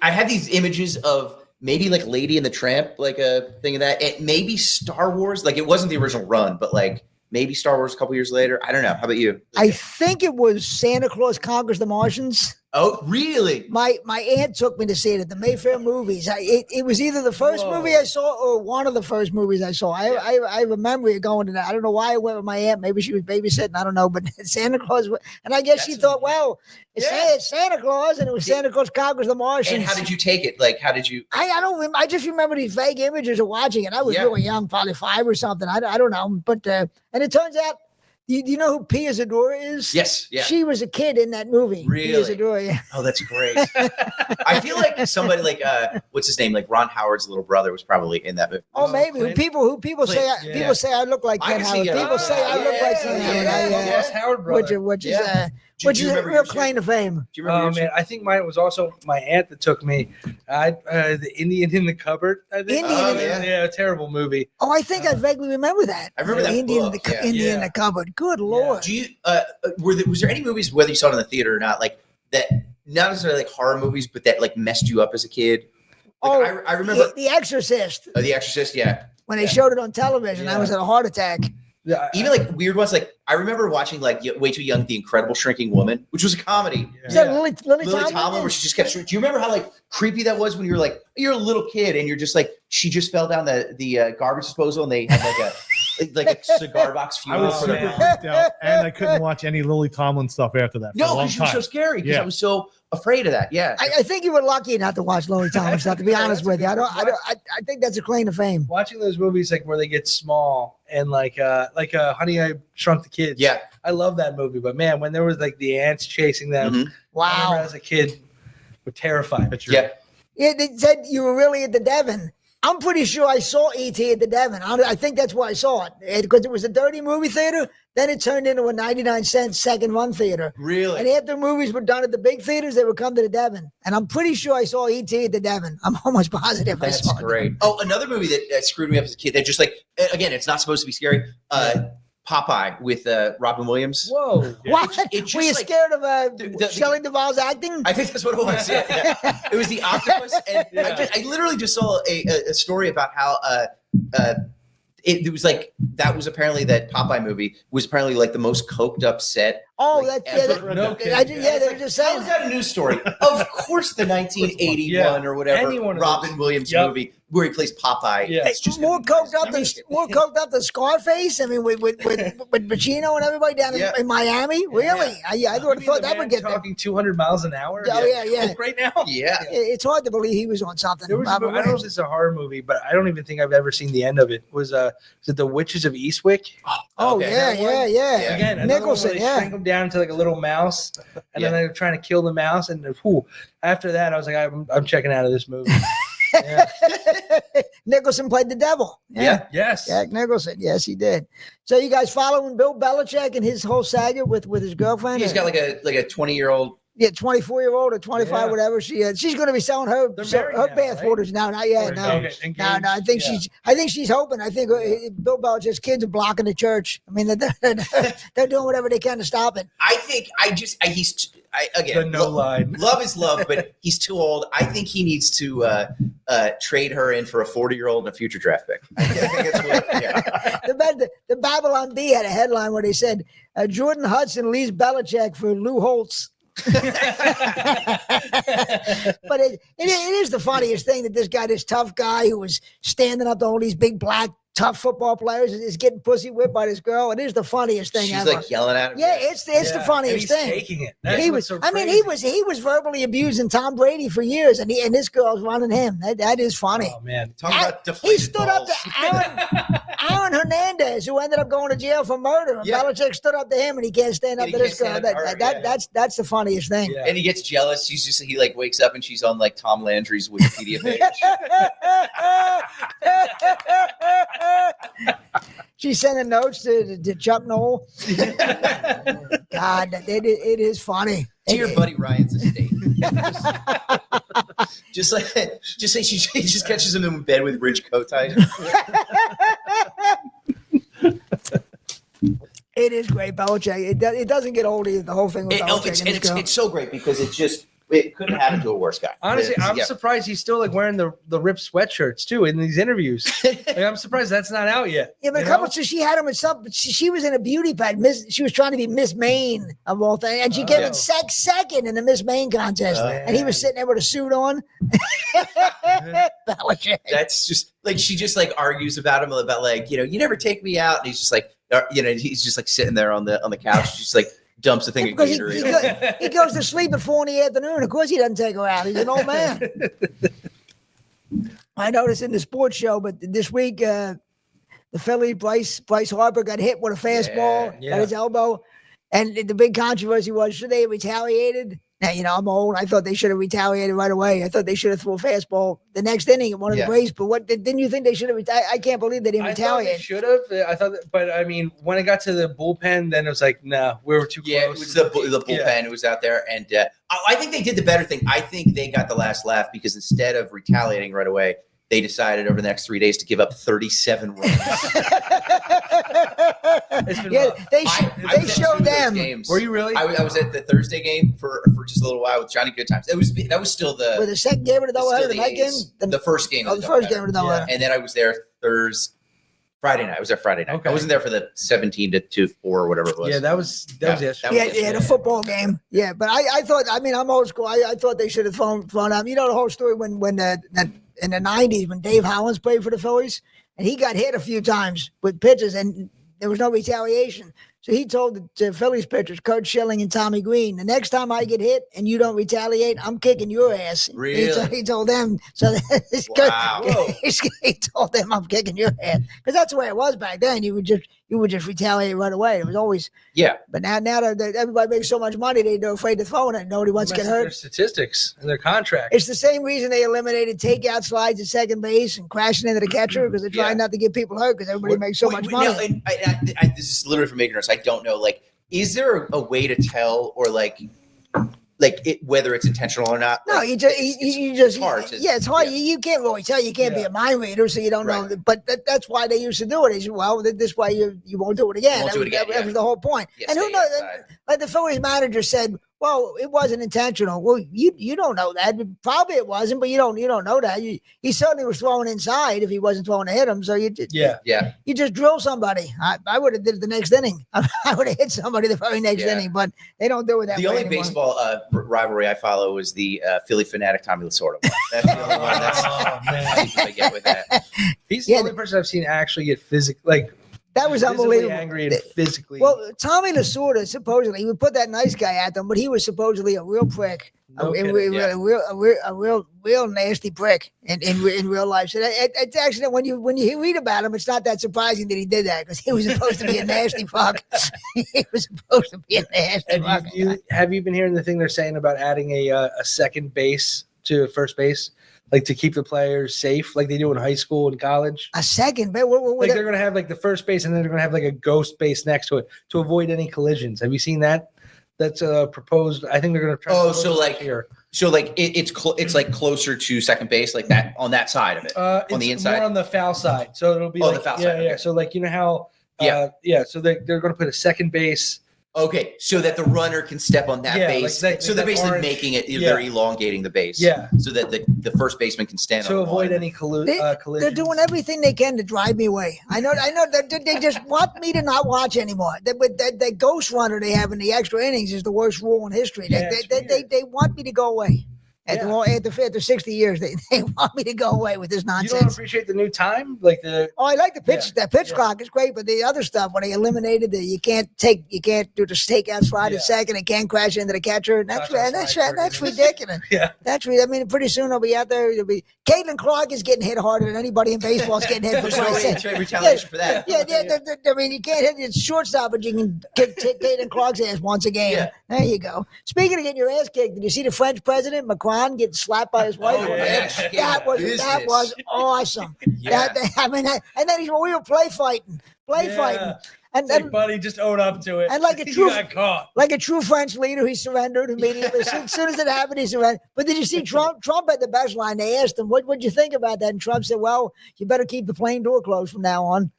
had these images of maybe like Lady and the Tramp, like a thing of that. And maybe Star Wars. Like, it wasn't the original run, but like maybe Star Wars a couple years later. I don't know. How about you? I think it was Santa Claus Conquers the Martians. Oh, really? My aunt took me to see it at the Mayfair movies. It was either the first movie I saw or one of the first movies I saw. I remember it going to that. I don't know why I went with my aunt. Maybe she was babysitting. I don't know. But Santa Claus, and I guess she thought, well, it's Santa Claus, and it was Santa Claus Conquers the Martians. And how did you take it? Like, how did you? I don't remember. I just remember these vague images of watching it. I was really young, probably 5 or something. I don't know. But and it turns out Do you know who Pia Zadora is? Yes. Yeah. She was a kid in that movie. Really? Pia Zadora, yeah. Oh, that's great. I feel like somebody like what's his name? Like Ron Howard's little brother was probably in that movie. Oh, maybe. Clint. People say Clint, people say I look like I Ken can Howard. see, People say I look like Ken Howard. Ross Howard brother. Which is Do you a remember real yours, claim to fame. Do you remember? Oh yours? man, I think mine was also my aunt that took me. The Indian in the Cupboard. I think. Yeah. A terrible movie. Oh, I think I vaguely remember that. I remember that Indian book, in yeah. in the cupboard. Good Lord. Do you was there any movies, whether you saw it in the theater or not, like that, not necessarily like horror movies, but that like messed you up as a kid? Like, I remember The Exorcist. The Exorcist. Yeah. When they showed it on television, I was at a heart attack. Yeah, Even like weird ones. Like I remember watching like Way Too Young, The Incredible Shrinking Woman, which was a comedy. Is that Lily Lily Tomlin, where she just kept shrinking. Do you remember how like creepy that was when you're a little kid and you're just like, she just fell down the garbage disposal and they had like a cigar box I funeral was for super them. freaked out, and I couldn't watch any Lily Tomlin stuff after that. For a No, long because she was time. so scary. Because Yeah. I was so afraid of that. Yeah. I think you were lucky not to watch Lily Tomlin stuff. To be honest with you, I think that's a claim to fame. watching those movies like where they get small and like Honey, I Shrunk the Kids. Yeah. I love that movie. But man, when there was like the ants chasing them, Mhm. I remember Wow. as a kid, were terrified. Yeah. Yeah, they said you were really at the Devon. I'm pretty sure I saw E.T. at the Devon. I think that's why I saw it, because it was a dirty movie theater. Then it turned into a 99-cent second run theater. And Really? after movies were done at the big theaters, they would come to the Devon. And I'm pretty sure I saw E.T. at the Devon. I'm almost positive I That's saw it. great. Oh, another movie that screwed me up as a kid. That just like, again, it's not supposed to be scary. Popeye with Robin Williams. Whoa. What? It just, Were you like, scared of the- Shelley Duvall's acting? I think that's what it was. Yeah. It was the octopus, and I literally just saw a story about how it was like that was apparently that Popeye movie was apparently like the most coked up set. Oh, like, that's ever. No kidding. they were just How saying. is that a news story? Of course, the 1981 or whatever Any one of Robin those. Williams Yep. movie where he plays Popeye. Yeah. It's just more gonna be coked up than amazing. Scarface. I mean, with Pacino and everybody down Yeah. in Miami. Really? I would have thought that would get there. talking 200 miles an hour. Oh, yeah. Right now. Yeah. It's hard to believe he was on something. There was Robert I don't know if Williams. it's a horror movie, but I don't even think I've ever seen the end of it. Was it The Witches of Eastwick? Oh Okay. yeah. Yeah. Again, another one Nicholson, where they yeah. shrink them down into like a little mouse, and Yeah. then they're trying to kill the mouse. And after that, I was like, I'm checking out of this movie. Yeah. Nicholson played the devil. Yeah. Yes. Jack Nicholson. Yes, he did. So you guys following Bill Belichick and his whole saga with his girlfriend? He's got like a 20-year-old. 24-year-old or 25, Yeah. whatever she's going to be selling her They're married her now, bath right? waters now. Not yet. Or No. engaged. No, I think she's hoping. I think Bill Belichick's kids are blocking the church. I mean, they're doing whatever they can to stop it. I think The no line. Love is love, but he's too old. I think he needs to trade her in for a 40-year-old and a future draft pick. I think that's what. Yeah. The Babylon Bee had a headline where they said Jordan Hudson leaves Belichick for Lou Holtz. But it is the funniest thing that this tough guy who was standing up to all these big black tough football players is getting pussy whipped by this girl. It is the funniest thing She's ever. like yelling at him. Yeah, it's the And funniest he's thing. taking it. That's He what's was. so I mean, crazy. he was verbally abusing Tom Brady for years, and this girl's running him. That is funny. Oh man. Talk about He deflated stood up balls. to Aaron Hernandez, who ended up going to jail for murder. And Yeah. Belichick stood up to him, and he can't stand up And to he this girl. can't stand up to her, yeah. That's the funniest thing. Yeah. And he gets jealous. He like wakes up and she's on like Tom Landry's Wikipedia page. She's sending notes to Chuck Noll. God, it is funny. To your buddy Ryan's estate. just say she just catches him in bed with Rich Kotite. It is great, Belichick. It doesn't get old either. The whole thing with Belichick and this girl. It's so great because it couldn't happen to a worse guy. Honestly, I'm Yeah. surprised he's still like wearing the ripped sweatshirts too in these interviews. Like, I'm surprised that's not out yet. Yeah, but you a couple. know? So she had him in something. She was in a beauty pad. She was trying to be Miss Maine of all things, and she came in second in the Miss Maine contest. And he was sitting there with a suit on. Belichick. That's just like she just like argues about him about like you never take me out, and he's just like he's just like sitting there on the couch, just like dumps a thing of Because Gatorade. he goes to sleep at 4 PM. Of course, he doesn't take her out. He's an old man. I noticed in the sports show, but this week, the the Phillies, Bryce Harper got hit with a fastball Yeah. at his elbow. And the big controversy was, should they have retaliated? Now, I'm old. I thought they should have retaliated right away. I thought they should have threw a fastball the next inning at one of the Braves. But didn't you think they should have retaliated? I can't believe they didn't retaliate. They should have. I thought, but I mean, when it got to the bullpen, then it was like, nah, we were too close. Yeah, it was the bullpen who was out there. And I think they did the better thing. I think they got the last laugh because instead of retaliating right away, they decided over the next 3 days to give up 37 runs. They showed them. Games. Were you really? I was at the Thursday game for just a little while with Johnny Goodtimes. That was still the. With the second game of the doubleheader, the night game? The first game. Oh, the first game of the doubleheader. And then I was there Friday night. I was there Friday night. Okay. I wasn't there for the 17-4 or whatever it was. Yeah, that was yesterday. The football game. Yeah, but I thought. I mean, I'm old school. I thought they should have thrown out. You know the whole story when in the 90s when Dave Hollins played for the Phillies, and he got hit a few times with pitches, and there was no retaliation. So he told the Phillies pitchers, Kurt Schilling and Tommy Green, the next time I get hit and you don't retaliate, I'm kicking your ass. Really? He told them. So wow. He told them I'm kicking your ass. Because that's the way it was back then. You would just retaliate right away. It was always. Yeah. But now that everybody makes so much money, they're afraid to throw it. Nobody wants to get hurt. Their statistics and their contract. It's the same reason they eliminated takeout slides at second base and crashing into the catcher because they're trying not to get people hurt because everybody makes so much money. Now, this is literally from ignorance. I don't know. Like, is there a way to tell or whether it's intentional or not? No, it's hard. It's hard. Yeah. You can't really tell. You can't be a mind reader, so you don't know. But that's why they used to do it. They said, well, this way you won't do it again. That was the whole point. Yeah, and who knows? Like the Phillies manager said, well, it wasn't intentional. Well, you don't know that. Probably it wasn't, but you don't know that. He certainly was throwing inside if he wasn't throwing to hit him. So you just drill somebody. I would have did it the next inning. I would have hit somebody the very next inning, but they don't do it that way. The only anymore. baseball rivalry I follow is the Philly fanatic Tommy Lasorda one. That's the only one. I get with that. He's the only person I've seen actually get physically that was unbelievable. Angry and physically. Well, Tommy Lasorda supposedly he would put that nice guy at them, but he was supposedly a real prick, a real nasty prick in real life. So it's actually when you read about him, it's not that surprising that he did that because he was supposed to be a nasty fuck. He was supposed to be a nasty fuck. Have you been hearing the thing they're saying about adding a second base to first base? Like to keep the players safe, like they do in high school and college. A second, but they're going to have like the first base, and then they're going to have like a ghost base next to it to avoid any collisions. Have you seen that? That's proposed. I think they're going to try. It's like closer to second base, like that on that side of it, on the inside, more on the foul side. So it'll be the foul side. Yeah. So like how So they're going to put a second base. Okay, so that the runner can step on that base. So they're basically making it, they're elongating the base. Yeah. So that the first baseman can stand on to avoid any collision. They're doing everything they can to drive me away. I know they just want me to not watch anymore. That ghost runner they have in the extra innings is the worst rule in history. They want me to go away. After 60 years, they want me to go away with this nonsense. You don't appreciate the new time, I like the pitch. That pitch clock is great, but the other stuff when they eliminated you can't do the takeout slide at second. It can't crash into the catcher. That's ridiculous. That's I mean, pretty soon they'll be out there. Caitlin Clark is getting hit harder than anybody in baseball is getting hit. For retaliation for that. I mean, you can't hit it shortstop, but you can kick Caitlin Clark's ass once a game. Yeah. There you go. Speaking of getting your ass kicked, did you see the French president Macron getting slapped by his wife? That was awesome. Yeah. And then we were play fighting. And then, buddy, just own up to it. And like a true French leader, he surrendered immediately. As soon as it happened, he surrendered. But did you see Trump? Trump had the best line. They asked him, "What'd you think about that?" And Trump said, "Well, you better keep the plane door closed from now on."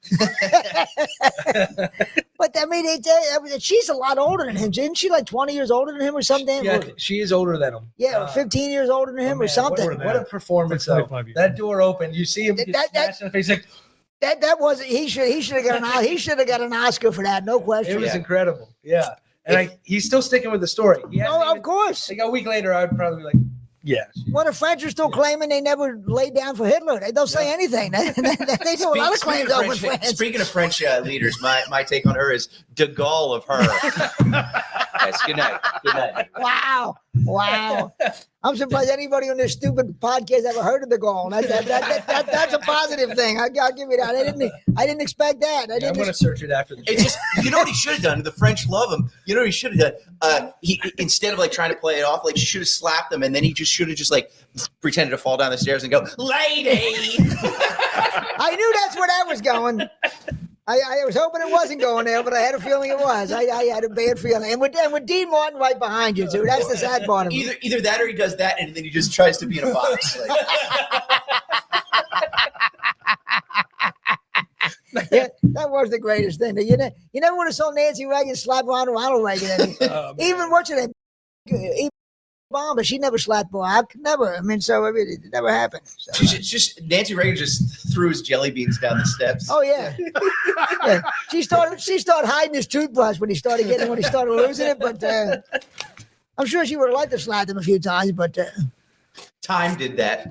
But I mean, she's a lot older than him. Isn't she like 20 years older than him or something? Yeah, she is older than him. Yeah, 15 years older than him or something. What a performance! That door opened. You see him get smashed in the face. Like, that was he should have got an Oscar for that, no question. It was incredible. Yeah. And he's still sticking with the story. Of course. Like a week later, I'd probably be like, yeah. Well, the French are still claiming they never laid down for Hitler. They don't say anything. They do a lot of claims over France. Speaking of French leaders, my take on her is de Gaulle of her. Yes, good night. Good night. Wow. I'm surprised anybody on this stupid podcast ever heard of the goal. That's a positive thing. I'll give you that. I didn't expect that. I'm going to search it after the show. It's just, you know what he should have done? The French love him. You know what he should have done? He instead of like trying to play it off, like she should have slapped him, and then he just should have just like pretended to fall down the stairs and go, "Lady." I knew that's where that was going. I was hoping it wasn't going there, but I had a feeling it was. I had a bad feeling. And with Dean Martin right behind you, too. That's the sad part of it. Either that or he does that and then he just tries to be in a box. Yeah, that was the greatest thing. You never would have saw Nancy Reagan slap Ronald Reagan. Even watching that bomb, but she never slapped Barack. Never. I mean, it never happened. So, just Nancy Reagan just threw his jelly beans down the steps. Oh yeah. Yeah. She started hiding his toothbrush when he started losing it. But I'm sure she would have liked to slap him a few times. But Time did that.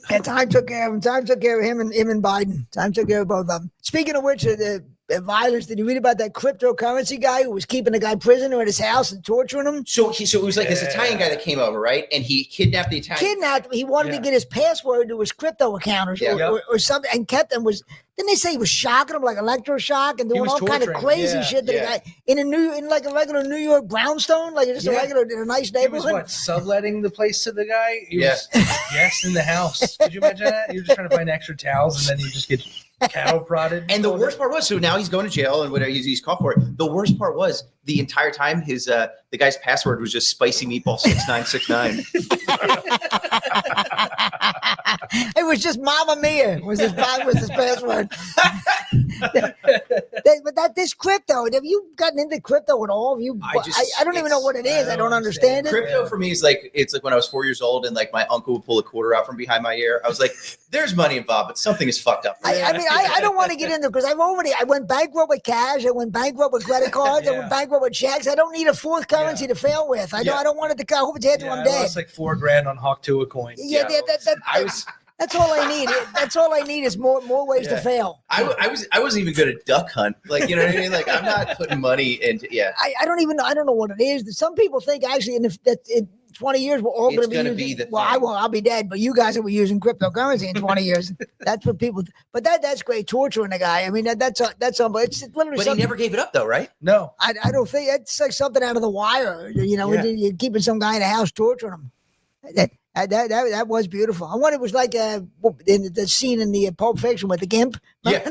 and time took care of him. Time took care of him and Biden. Time took care of both of them. Speaking of which, the violence. Did you read about that cryptocurrency guy who was keeping the guy prisoner at his house and torturing him? So it was like this Italian guy that came over, right? And he kidnapped the Italian. He wanted to get his password to his crypto account or something, and kept him. Didn't they say he was shocking him like electroshock and doing all kind of crazy shit to the guy in like a regular New York brownstone, like just a regular in a nice neighborhood? He was subletting the place to the guy? He was guest in the house. Could you imagine that? You're just trying to find extra towels and then you just get cattle prodded. And the worst part was, so now he's going to jail and whatever he's caught for it. The worst part was the entire time his the guy's password was just spicy meatball 6969. It was just Mamma Mia was his password. But this crypto, have you gotten into crypto at all? I don't even know what it is. I don't understand it. Crypto for me is it's like when I was 4 years old and like my uncle would pull a quarter out from behind my ear. I was like, there's money involved, but something is fucked up. I don't want to get into because I went bankrupt with cash. I went bankrupt with credit cards. I went bankrupt with checks. I don't need a fourth currency to fail with. I don't want it to go. I hope it's head one day. I lost like $4,000 on Hawk Tuah coin. That's all I need. That's all I need is more ways to fail. I wasn't even good at duck hunt. Like, you know what I mean? Like, I'm not putting money into, I don't know what it is. Some people think actually in 20 years we're all going to be using, I'll be dead, but you guys will be using cryptocurrency in 20 years. That's what people, but that's great torturing a guy. I mean, that's something. It's literally but he never gave it up though, right? No. I don't think it's like something out of The Wire, you're keeping some guy in a house torturing him. That was beautiful. I wonder it was like in the scene in the Pulp Fiction with the gimp. Yeah.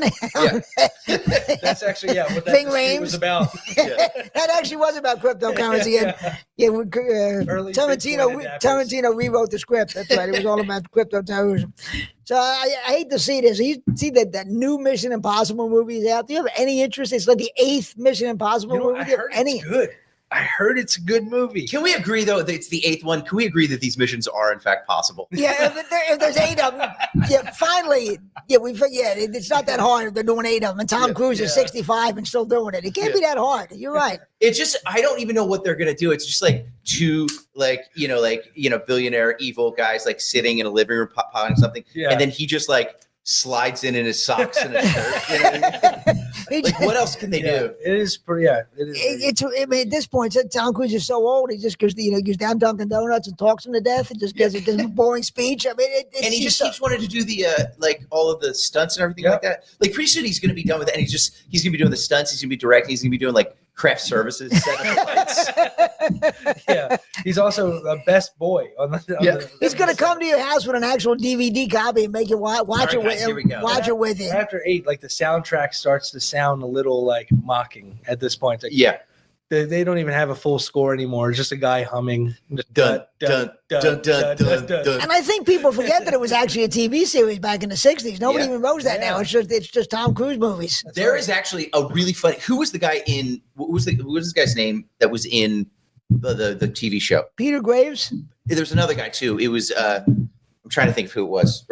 That's actually what that Ving was about. That actually was about cryptocurrency. Tarantino rewrote the script. That's right. It was all about crypto terrorism. So I hate to see this. You see that new Mission Impossible movie is out. Do you have any interest? It's like the 8th Mission Impossible movie. I heard it's good. I heard it's a good movie. Can we agree, though, that it's the 8th one? Can we agree that these missions are, in fact, possible? Yeah, if there's 8 of them. Yeah, finally. It's not that hard if they're doing 8 of them. And Tom Cruise is 65 and still doing it. It can't be that hard. You're right. It's just, I don't even know what they're going to do. It's just like two, billionaire evil guys, like, sitting in a living room potting something. Yeah. And then he just, slides in his socks and his shirt. You know what I mean? What else can they do? It is pretty. Yeah, it is. At this point, Tom Cruise is so old. He just goes, goes down Dunkin' Donuts and talks him to death. And just gives a boring speech. I mean, and he just keeps wanting to do the all of the stunts and everything like that. Like pretty soon he's going to be done with it, and he's going to be doing the stunts. He's going to be directing. He's going to be doing craft services. He's also a best boy. He's going to come to your house with an actual DVD copy and make you watch it with him. After 8, the soundtrack starts to sound a little mocking at this point. They don't even have a full score anymore. It's just a guy humming. Dun, dun, dun, dun, dun, dun. And I think people forget that it was actually a TV series back in the 60s. Nobody even knows that now. It's just Tom Cruise movies. There is actually a really funny. Who was the guy in? What was this guy's name that was in the TV show? Peter Graves. There's another guy too. It was. I'm trying to think of who it was.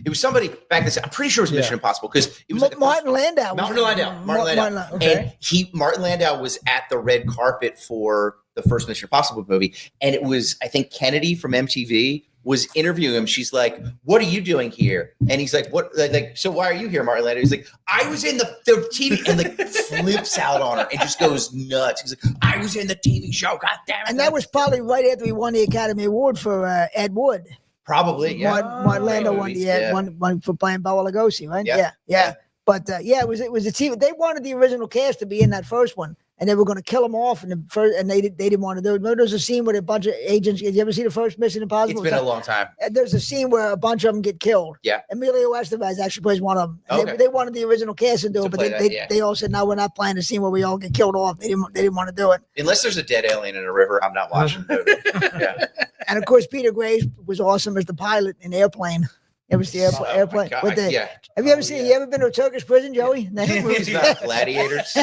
It was somebody back this. I'm pretty sure it was Mission Impossible because it was Martin Landau. Martin Landau. Okay. And Martin Landau was at the red carpet for the first Mission Impossible movie, and it was I think Kennedy from MTV was interviewing him. She's like, "What are you doing here?" And he's like, "What? Like, so why are you here, Martin Landau?" He's like, "I was in the TV," and like flips out on her and just goes nuts. He's like, "I was in the TV show, God damn it!" And that was probably right after he won the Academy Award for Ed Wood. Probably, yeah. Martin Landau won for playing Bela Lugosi, right? Yeah. But it was a TV. They wanted the original cast to be in that first one, and they were going to kill them off in the first, and they didn't want to do it. Remember, there's a scene where a bunch of agents. Did you ever see the first Mission Impossible? It's been a long time. There's a scene where a bunch of them get killed. Yeah. Emilio Estevez actually plays one of them. Okay. They wanted the original cast to do it, but they all said, "No, we're not playing the scene where we all get killed off." They didn't want to do it. Unless there's a dead alien in a river, I'm not watching. Yeah. And of course, Peter Graves was awesome as the pilot in Airplane. It was the airplane. Have you ever seen? You ever been to a Turkish prison, Joey? Movies about gladiators.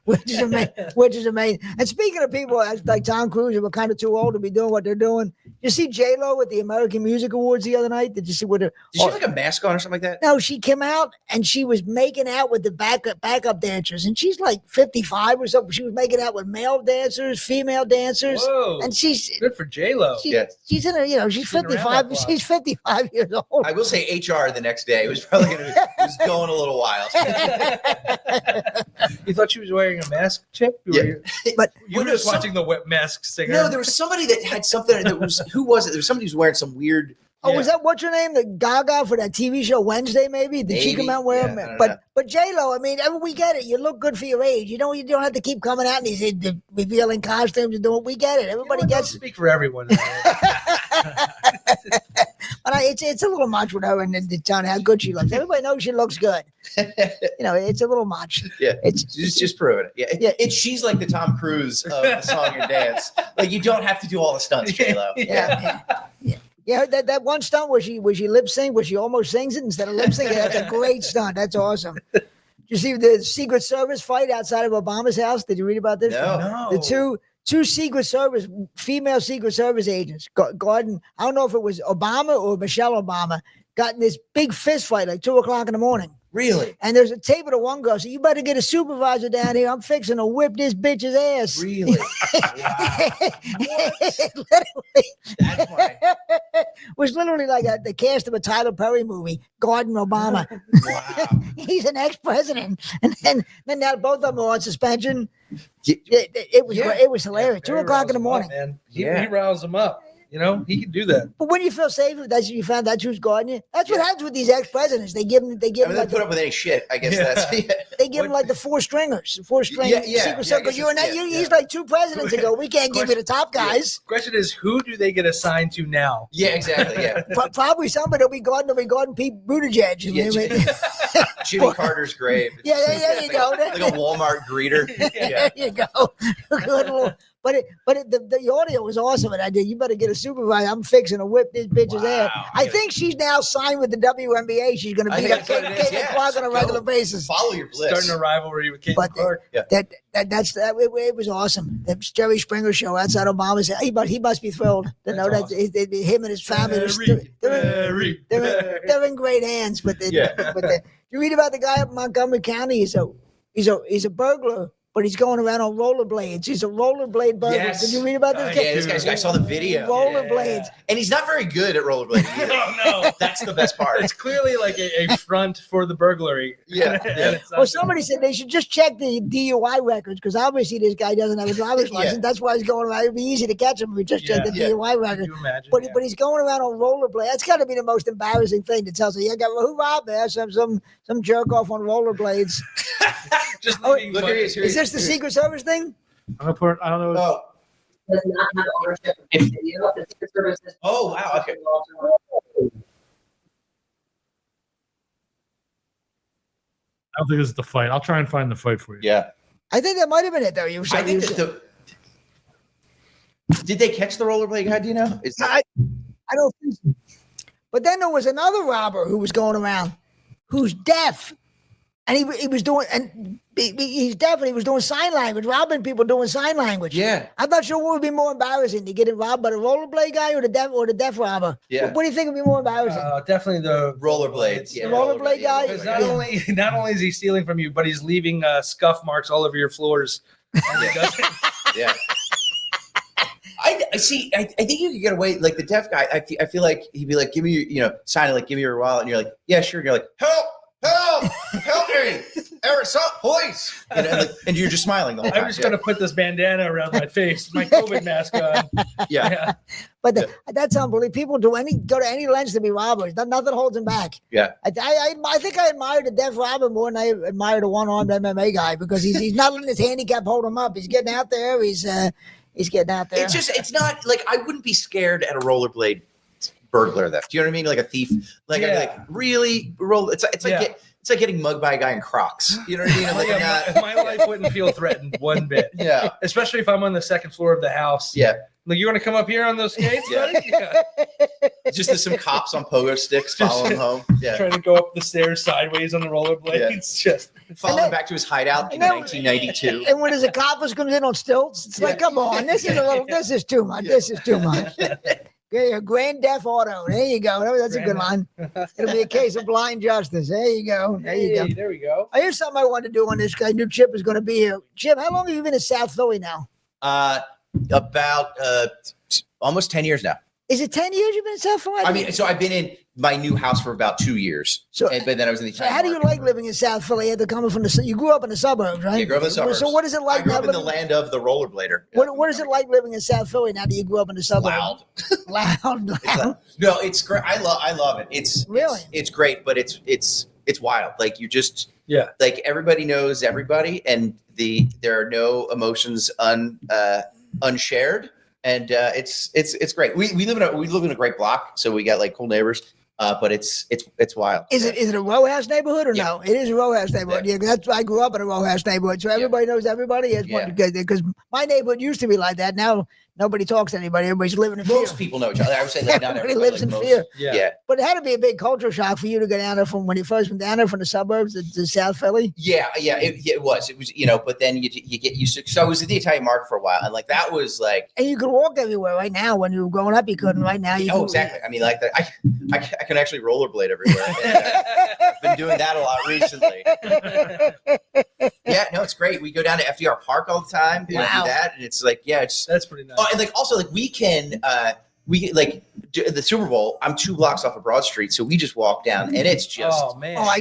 Which is amazing. And speaking of people like Tom Cruise, who are kind of too old to be doing what they're doing, you see J-Lo at the American Music Awards the other night? Did you see what? Did she have like a mask on or something like that? No, she came out and she was making out with the backup dancers, and she's like 55 or something. She was making out with male dancers, female dancers. Whoa, and she's good for J-Lo. She's in a, she's 55. She's 55 years old. I will say HR the next day was probably going a little wild. You thought she was wearing a mask, Chip? But you were just watching the Wet Mask Singer. No, there was somebody that had something that was, who was it? There was somebody who was wearing some weird. Was that, what's her name? The Gaga for that TV show Wednesday, maybe? Did she come out wearing But J-Lo, I mean, we get it. You look good for your age. You don't have to keep coming out in these revealing costumes and doing. We get it. Everybody gets it. Speak for everyone. But it's a little much with her and telling how good she looks. Everybody knows she looks good. It's a little much. Yeah, it's just proving it. Yeah. She's like the Tom Cruise of the song and dance. Like, you don't have to do all the stunts, J-Lo. Yeah, that one stunt where she lip sync, where she almost sings it instead of lip syncing. That's a great stunt. That's awesome. Did you see the Secret Service fight outside of Obama's house? Did you read about this? No. The two female Secret Service agents, Gordon, I don't know if it was Obama or Michelle Obama, got in this big fist fight like 2:00 in the morning. Really? And there's a tape of the one girl. So you better get a supervisor down here. I'm fixing to whip this bitch's ass. Really? Literally. That's why. It was literally like the cast of a Tyler Perry movie, Gordon Obama. Wow. He's an ex-president. And then now both of them are on suspension. It was hilarious. 2:00 in the morning. Man. He riles them up. He can do that. But when you feel safe, that's you found that's who's guarding you. That's what happens with these ex-presidents. They give them. They put up with any shit. I guess that's. They give them like the four stringers, Secret Service. He's like 2 presidents ago. We can't give you the top guys. Question is, who do they get assigned to now? Yeah, exactly. Yeah. Probably somebody will be guarding Pete Buttigieg. Jimmy Carter's grave. Yeah, you go. Like a Walmart greeter. There you go. Good little. But the audio was awesome, and I did. You better get a supervisor. I'm fixing to whip this bitch's ass. I think she's now signed with the WNBA. She's going to be like Caitlin Clark on a regular basis. Follow your bliss. Starting a rivalry with Caitlin Clark. It was awesome. The Jerry Springer show outside Obama's. He must be thrilled to know that him and his family they're in great hands. But you read about the guy up in Montgomery County. He's a burglar. But he's going around on rollerblades. He's a rollerblade burglar. Yes. Did you read about this? This guy's. I saw the video. Rollerblades. And he's not very good at rollerblading either. No. That's the best part. It's clearly like a front for the burglary. Yeah. Well, somebody said they should just check the DUI records because obviously this guy doesn't have a driver's license. That's why he's going around. It'd be easy to catch him if we just check the DUI record. Can you imagine? But he's going around on rollerblades. That's got to be the most embarrassing thing to tell. So who robbed there? Some jerk off on rollerblades. Just look here. Is this the Secret Service thing? I don't know. Oh. Does not have ownership of the video. The Secret Service is wow. Okay. I don't think this is the fight. I'll try and find the fight for you. Yeah. I think that might have been it, though. Did they catch the rollerblade guy? Do you know? I don't think so. But then there was another robber who was going around who's deaf. And he was doing, and he's deaf, and he was doing sign language, robbing people doing sign language. Yeah. I'm not sure what would be more embarrassing, to get robbed by the rollerblade guy or the deaf robber. Yeah. What do you think would be more embarrassing? Definitely the rollerblades. Yeah, the rollerblade guy. Because not only is he stealing from you, but he's leaving scuff marks all over your floors. Yeah. I see. I think you could get away like the deaf guy. I feel like he'd be like, "Give me your, sign it like, give me your wallet," and you're like, "Yeah, sure." And you're like, "Help me, Eric, please," and you're just smiling the whole time. I'm just gonna put this bandana around my face, my COVID mask on. Yeah. But that's unbelievable. People go to any lengths to be robbers. Nothing holds them back. Yeah. I think I admire the deaf robber more than I admire the one-armed MMA guy because he's not letting his handicap hold him up. He's getting out there. He's getting out there. It's not like I wouldn't be scared at a rollerblade burglar theft. Do you know what I mean? Like a thief. Like I'd be like, really roll. It's like it's like getting mugged by a guy in Crocs. You know what I mean? I'm like, my life wouldn't feel threatened one bit. Yeah. Especially if I'm on the second floor of the house. Yeah. Like, you want to come up here on those skates, buddy? Yeah. Just there's some cops on pogo sticks following him home. Yeah. Trying to go up the stairs sideways on the rollerblades. Just following him back to his hideout in 1992. And when his accomplice comes in on stilts, it's like, come on, this is too much. Yeah. This is too much. Okay, a grand deaf auto. There you go. That's a good line. It'll be a case of blind justice. There you go. There you go. There we go. Here's something I wanted to do on this guy. I knew Chip was going to be here. Chip, how long have you been in South Philly now? About almost 10 years now. Is it 10 years you've been in South Philly? I mean, so I've been in my new house for about 2 years. But then I was in the So how do you like living in South Philly after coming from you grew up in the suburbs, right? Yeah, grew up in the suburbs. So what is it like I grew now? up in the land of the rollerblader. What is it like living in South Philly now that you grew up in the suburbs? Loud. Loud. No, it's great. I love it. It's great, but it's wild. Like you just like everybody knows everybody, and there are no emotions unshared. And it's great. We live in a great block, so we got like cool neighbors. But it's wild. Is it a row house neighborhood or no? It is a row house neighborhood. Yeah, that's I grew up in a row house neighborhood, so everybody knows everybody. Because my neighborhood used to be like that. Now nobody talks to anybody. Everybody's living in fear. Most people know each other. I would say like not everybody everybody lives in fear. Yeah. But it had to be a big culture shock for you to go down there from when you first went down there from the suburbs to South Philly. Yeah. It was. But then you get used to it. So I was in the Italian market for a while, and like that was like. And you could walk everywhere. Right now, when you were growing up, you couldn't. Right now, you. Exactly. I mean, like I can actually rollerblade everywhere. And, I've been doing that a lot recently. Yeah, no, it's great. We go down to FDR Park all the time. Do that, and it's like, that's pretty nice. Oh, and like also like we like the Super Bowl. I'm 2 blocks off of Broad Street, so we just walk down, and it's just I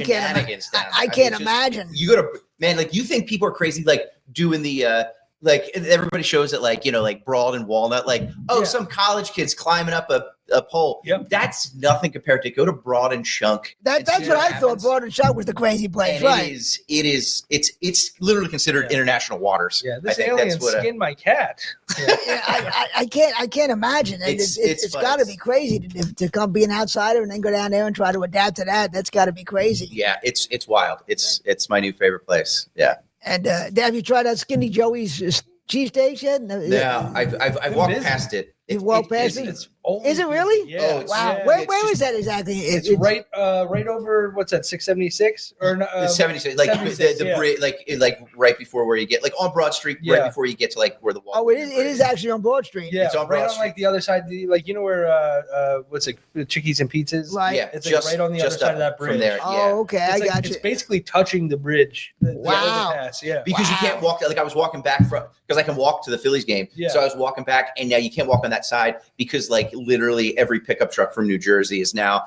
can't imagine. You go to like you think people are crazy like doing the. Like everybody shows it like Broad and Walnut, like some college kids climbing up a pole. Yep. That's nothing compared to go to Broad and Shunk. That's what I thought. Broad and Shunk was the crazy place, right? It's literally considered international waters. Yeah, this alien skinned my cat. I can't imagine. It's got to be crazy to come be an outsider and then go down there and try to adapt to that. That's got to be crazy. Yeah, it's wild. It's my new favorite place. Yeah. And have you tried out Skinny Joey's cheesesteaks yet? No, I've walked past it. You've walked past it? It's old. Is it really? Yeah. Wow. Where is that exactly? It's right over what's that? 676 or 76? Like 76, the bridge, like right before where you get like on Broad Street, right before you get to like where the wall. Oh, it is actually on Broad Street. Yeah, it's on Broad right Street. on like the other side. Like where what's it? Chickies and Pizzas. Right. Yeah, it's like right on the other side of that bridge. From there. Oh, okay. I got you. It's basically touching the bridge. Wow. Overpass, yeah. Because you can't walk. Like I was walking back because I can walk to the Phillies game. Yeah. So I was walking back, and now you can't walk on that side because like literally every pickup truck from New Jersey is now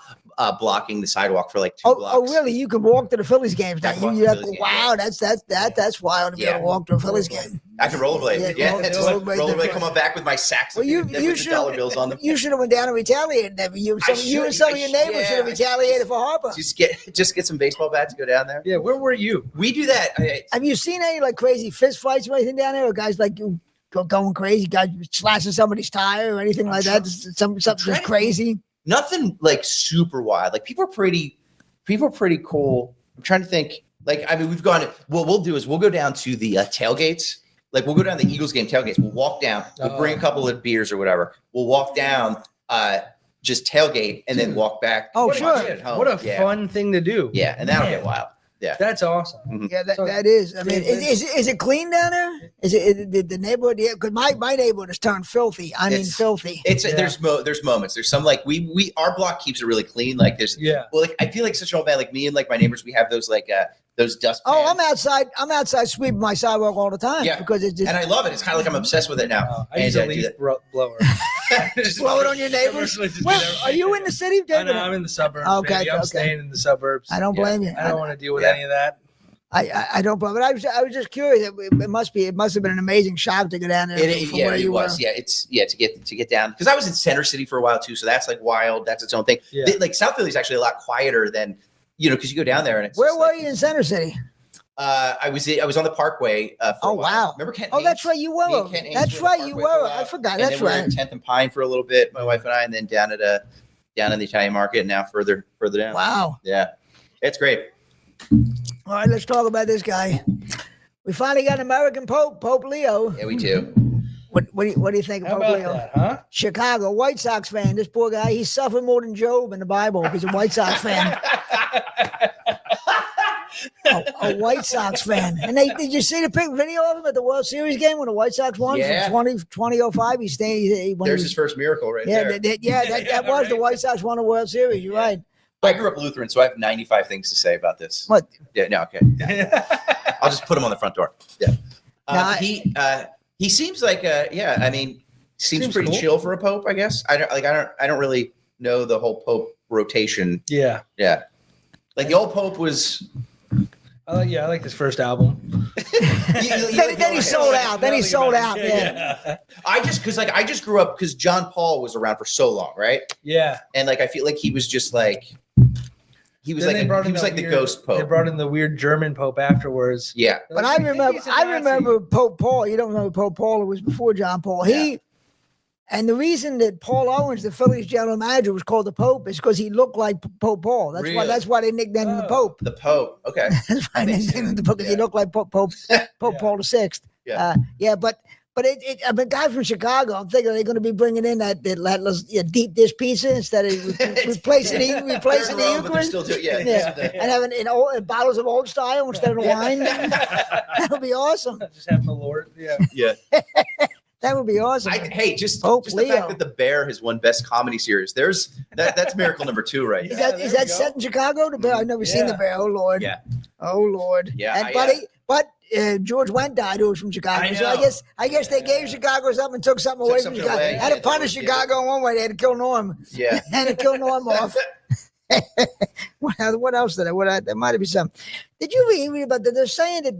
blocking the sidewalk for like 2 blocks. Oh, really? You can walk to the Phillies games now. Wow, that's wild to be able to walk to a Phillies game. I can rollerblade. Yeah, it's like rollerblade. Come on back with my sacks. Well, you should dollar bills on them. You should have went down and retaliated. You and some of your neighbors should have retaliated for Harper. Just get some baseball bats. Go down there. Yeah, where were you? We do that. Have you seen any like crazy fist fights or anything down there, or guys like you going crazy, guys slashing somebody's tire or anything like that? Something just crazy. Nothing like super wild. Like people are pretty cool. I'm trying to think. Like I mean, we've gone. What we'll do is we'll go down to the tailgates. Like we'll go down the Eagles game tailgates. We'll walk down. We'll bring a couple of beers or whatever. We'll walk down, just tailgate, and then walk back. Oh, sure. What a fun thing to do. Yeah, and that'll get wild. Yeah, that's awesome. Mm-hmm. Yeah, that is. I mean, is it clean down there? Is it the neighborhood? Yeah, because my neighborhood has turned filthy. I mean, filthy. There's moments. There's some like our block keeps it really clean. Like there's well, like I feel like such an old man. Like me and like my neighbors, we have those like those dust. Oh, pans. I'm outside sweeping my sidewalk all the time. Yeah. Because it's just. And I love it. It's kind of like I'm obsessed with it now. I use a leaf blower. Just blow it on your neighbors. Well, are you in the city? I know, I'm in the suburbs. Okay, Baby. I'm staying in the suburbs. I don't blame you. I don't want to deal with any of that. I don't blame. But I was just curious. It must have been an amazing shock to go down there. It was. Yeah, to get down because I was in Center City for a while too. So that's like wild. That's its own thing. Yeah. Like South Philly is actually a lot quieter than because you go down there and it's. Where were you in Center City? I was on the Parkway. For a while. Wow! Remember Kent? Oh, that's right. You were. That's right. You were. I forgot. That's right. We were at 10th and Pine for a little bit, my wife and I, and then down in the Italian Market, and now further down. Wow. Yeah, it's great. All right, let's talk about this guy. We finally got an American Pope, Pope Leo. Yeah, we do. What do you think of How Pope about Leo? that, huh? Chicago, White Sox fan. This poor guy, he suffered more than Job in the Bible because he's a White Sox fan. A White Sox fan. And did you see the video of him at the World Series game when the White Sox won from 2005? He's staying. There's his first miracle right there. That was the White Sox won the World Series. You're right. I grew up Lutheran, so I have 95 things to say about this. What? Yeah, no, okay. I'll just put him on the front door. Yeah. He seems like seems pretty cool. chill for a pope, I guess. I don't really know the whole pope rotation. Yeah. Yeah. Like the old pope was I like his first album. Then he sold out. Yeah. I just grew up because John Paul was around for so long, right? Yeah. And like I feel like he was just like he was Then the ghost pope. They brought in the weird German pope afterwards. Yeah. But I remember Pope Paul. You don't remember Pope Paul? It was before John Paul. And the reason that Paul Owens, the Phillies general manager, was called the Pope is because he looked like Pope Paul. That's why they nicknamed him the Pope. The Pope. Okay. That's why they nicknamed him the Pope because he looked like Pope Paul VI. Yeah. But I'm a guy from Chicago. I'm thinking they're going to be bringing in that deep dish pizza instead of replacing the Eucharist. Still do, and having in bottles of old style instead of wine. That would be awesome. Just having the Lord. Yeah. Yeah. That would be awesome. Just Pope the Leo. fact that The Bear has won Best Comedy Series. That's miracle number 2 right there. Is that set in Chicago? The Bear? I've never seen The Bear. Oh Lord. Yeah. Oh Lord. Yeah. But George Wendt died, who was from Chicago. I So know. I guess they gave Chicago something and took something away from something Chicago. away. Had to Yeah, punish yeah. Chicago in one way. They had to kill Norm. Yeah. Had to kill Norm off. What else did there might be something. Did you read about that? They're saying that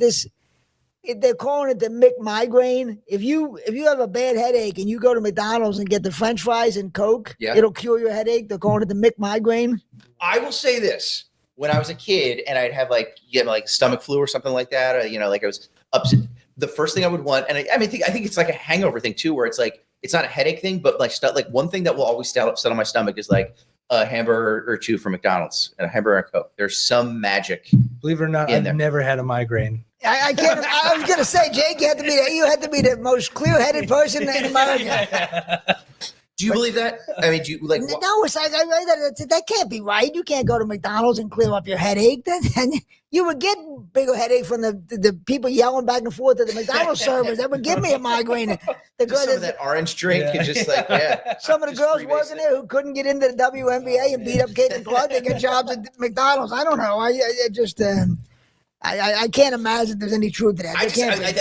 they're calling it the McMigraine. If you have a bad headache and you go to McDonald's and get the French fries and Coke, it'll cure your headache. They're calling it the McMigraine. I will say this. When I was a kid and I'd have like stomach flu or something like that, or, I was upset. The first thing I would want, and I think it's like a hangover thing too, where it's like, it's not a headache thing, but like one thing that will always settle my stomach is like a hamburger or 2 from McDonald's and a hamburger and Coke. There's some magic. Believe it or not, I've never had a migraine. I can't. I was gonna say, Jake, you had to be the most clear-headed person in America. Do you believe that? I mean, do you like? No, it's like that can't be right. You can't go to McDonald's and clear up your headache. Then you would get bigger headache from the people yelling back and forth at the McDonald's servers. That would give me a migraine. Some of that orange drink and just like Some of the girls working there who couldn't get into the WNBA and beat up Caitlin Clark, they get jobs at McDonald's. I don't know. I can't imagine there's any truth to that. I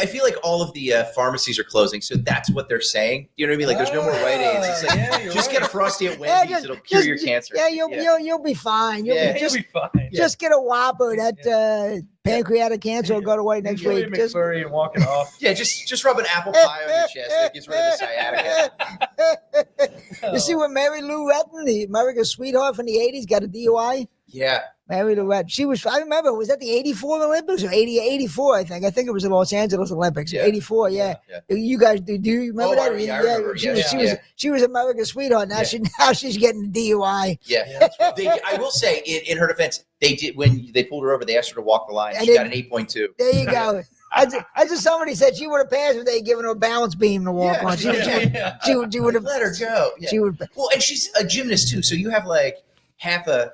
feel like all of the pharmacies are closing, so that's what they're saying. You know what I mean? Like, there's no more Rite Aids. It's like, just get a Frosty at Wendy's. It'll cure your cancer. Yeah, you'll be fine. You'll be fine. Just get a Whopper. That pancreatic cancer will go away next week. McFlurry and walk it off. Yeah, just rub an apple pie on your chest. That gets rid of the sciatica. You see what Mary Lou Retton, the America's sweetheart from the 80s, got a DUI? Yeah. Mary Lou Retton. I remember, was that the 84 Olympics or 84, I think? I think it was the Los Angeles Olympics. Yeah. 84, yeah. You guys, do you remember that? Yeah, I remember. She was America's sweetheart. Now she's getting a DUI. Yeah. I will say, in her defense, they did, when they pulled her over, they asked her to walk the line. She got an 8.2. There you go. I just somebody said she would have passed if they had given her a balance beam to walk on. She would have let her go. Yeah. She would. Well, and she's a gymnast too, so you have like half a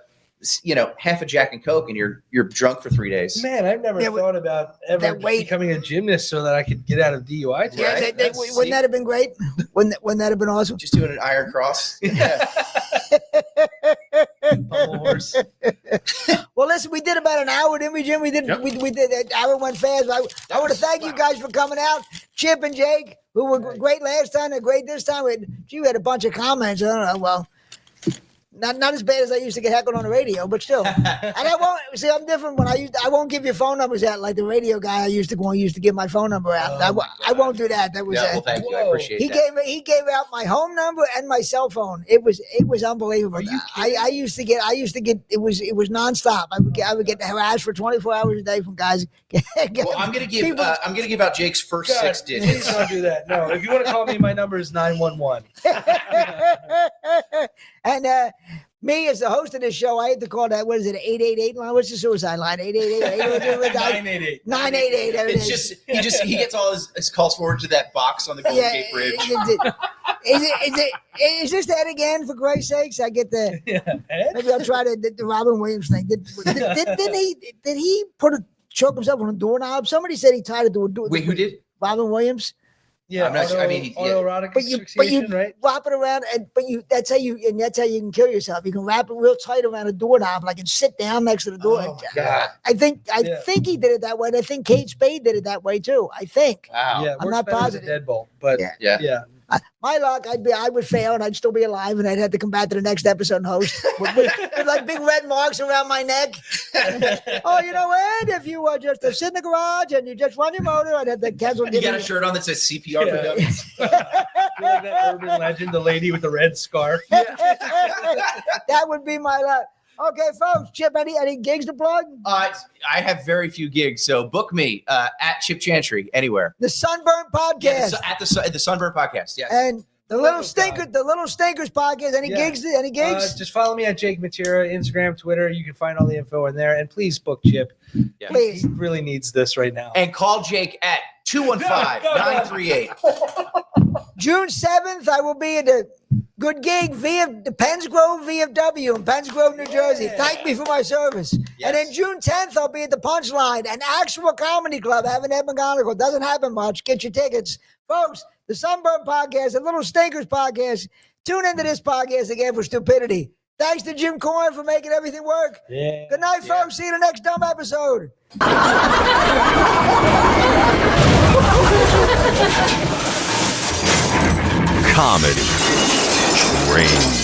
Jack and Coke, and you're drunk for 3 days. Man, I've never thought about ever becoming a gymnast so that I could get out of DUI. Yeah, wouldn't that have been great? Wouldn't that have been awesome? Just doing an iron cross. Yeah. Pummel horse. Well, listen, we did about an hour, didn't we, Jim? We did. We did. That hour went fast. I want to thank you guys for coming out, Chip and Jake, who were great last time. They're great this time. We had a bunch of comments. I don't know. Well, not as bad as I used to get heckled on the radio, but still. And I won't see. I'm different when I won't give your phone numbers out like the radio guy I used to give my phone number out. I won't do that. That was well, thank you. I appreciate he that. He gave out my home number and my cell phone. It was unbelievable. I used to get it was nonstop. I would get harassed for 24 hours a day from guys. Well, I'm gonna give out Jake's first 6 digits. Please don't do that. No, if you want to call me, my number is 911. And me as the host of this show, I had to call that. What is it? 888 line? What's the suicide line? 888. 988. It's just he gets all his calls forward to that box on the Golden Gate Bridge. Is this that again? For Christ's sakes, I get the. Maybe I'll try the Robin Williams thing. Did he choke himself on a doorknob? Somebody said he tied it to a door. Wait, who did? Robin Williams. Yeah, autoerotic asphyxiation, right? Wrap it around, that's how you can kill yourself. You can wrap it real tight around a doorknob, like, and sit down next to the door. Oh, God. I think he did it that way, and I think Kate Spade did it that way too. I think. Wow. Yeah, I'm not positive. Deadbolt, but yeah. My luck, I would fail, and I'd still be alive, and I'd have to come back to the next episode and host with like big red marks around my neck. Oh, you know what? If you just sit in the garage and you just run your motor, I'd have to cancel. You got a shirt on that says CPR for Dummies. You're like that urban legend, the lady with the red scarf. That would be my luck. Okay, folks. Chip, any gigs to plug? I have very few gigs, so book me at Chip Chantry anywhere. The Sunburn Podcast. At the Sunburn Podcast. Yes. And the Little Stinkers Podcast. Any gigs? Any gigs? Just follow me at Jake Mattera, Instagram, Twitter. You can find all the info in there. And please book Chip. Yeah. Please. He really needs this right now. And call Jake at 215-938. June 7th, I will be at the good gig via the Pensgrove VFW in Pensgrove, New Jersey. Thank me for my service. Yes. And then June 10th, I'll be at the Punchline, an actual comedy club. I haven't had McGonigal. Doesn't happen much. Get your tickets. Folks, the Sunburn Podcast, the Little Stinkers Podcast. Tune into this podcast again for stupidity. Thanks to Jim Corn for making everything work. Yeah. Good night, folks. See you in the next dumb episode. Comedy Train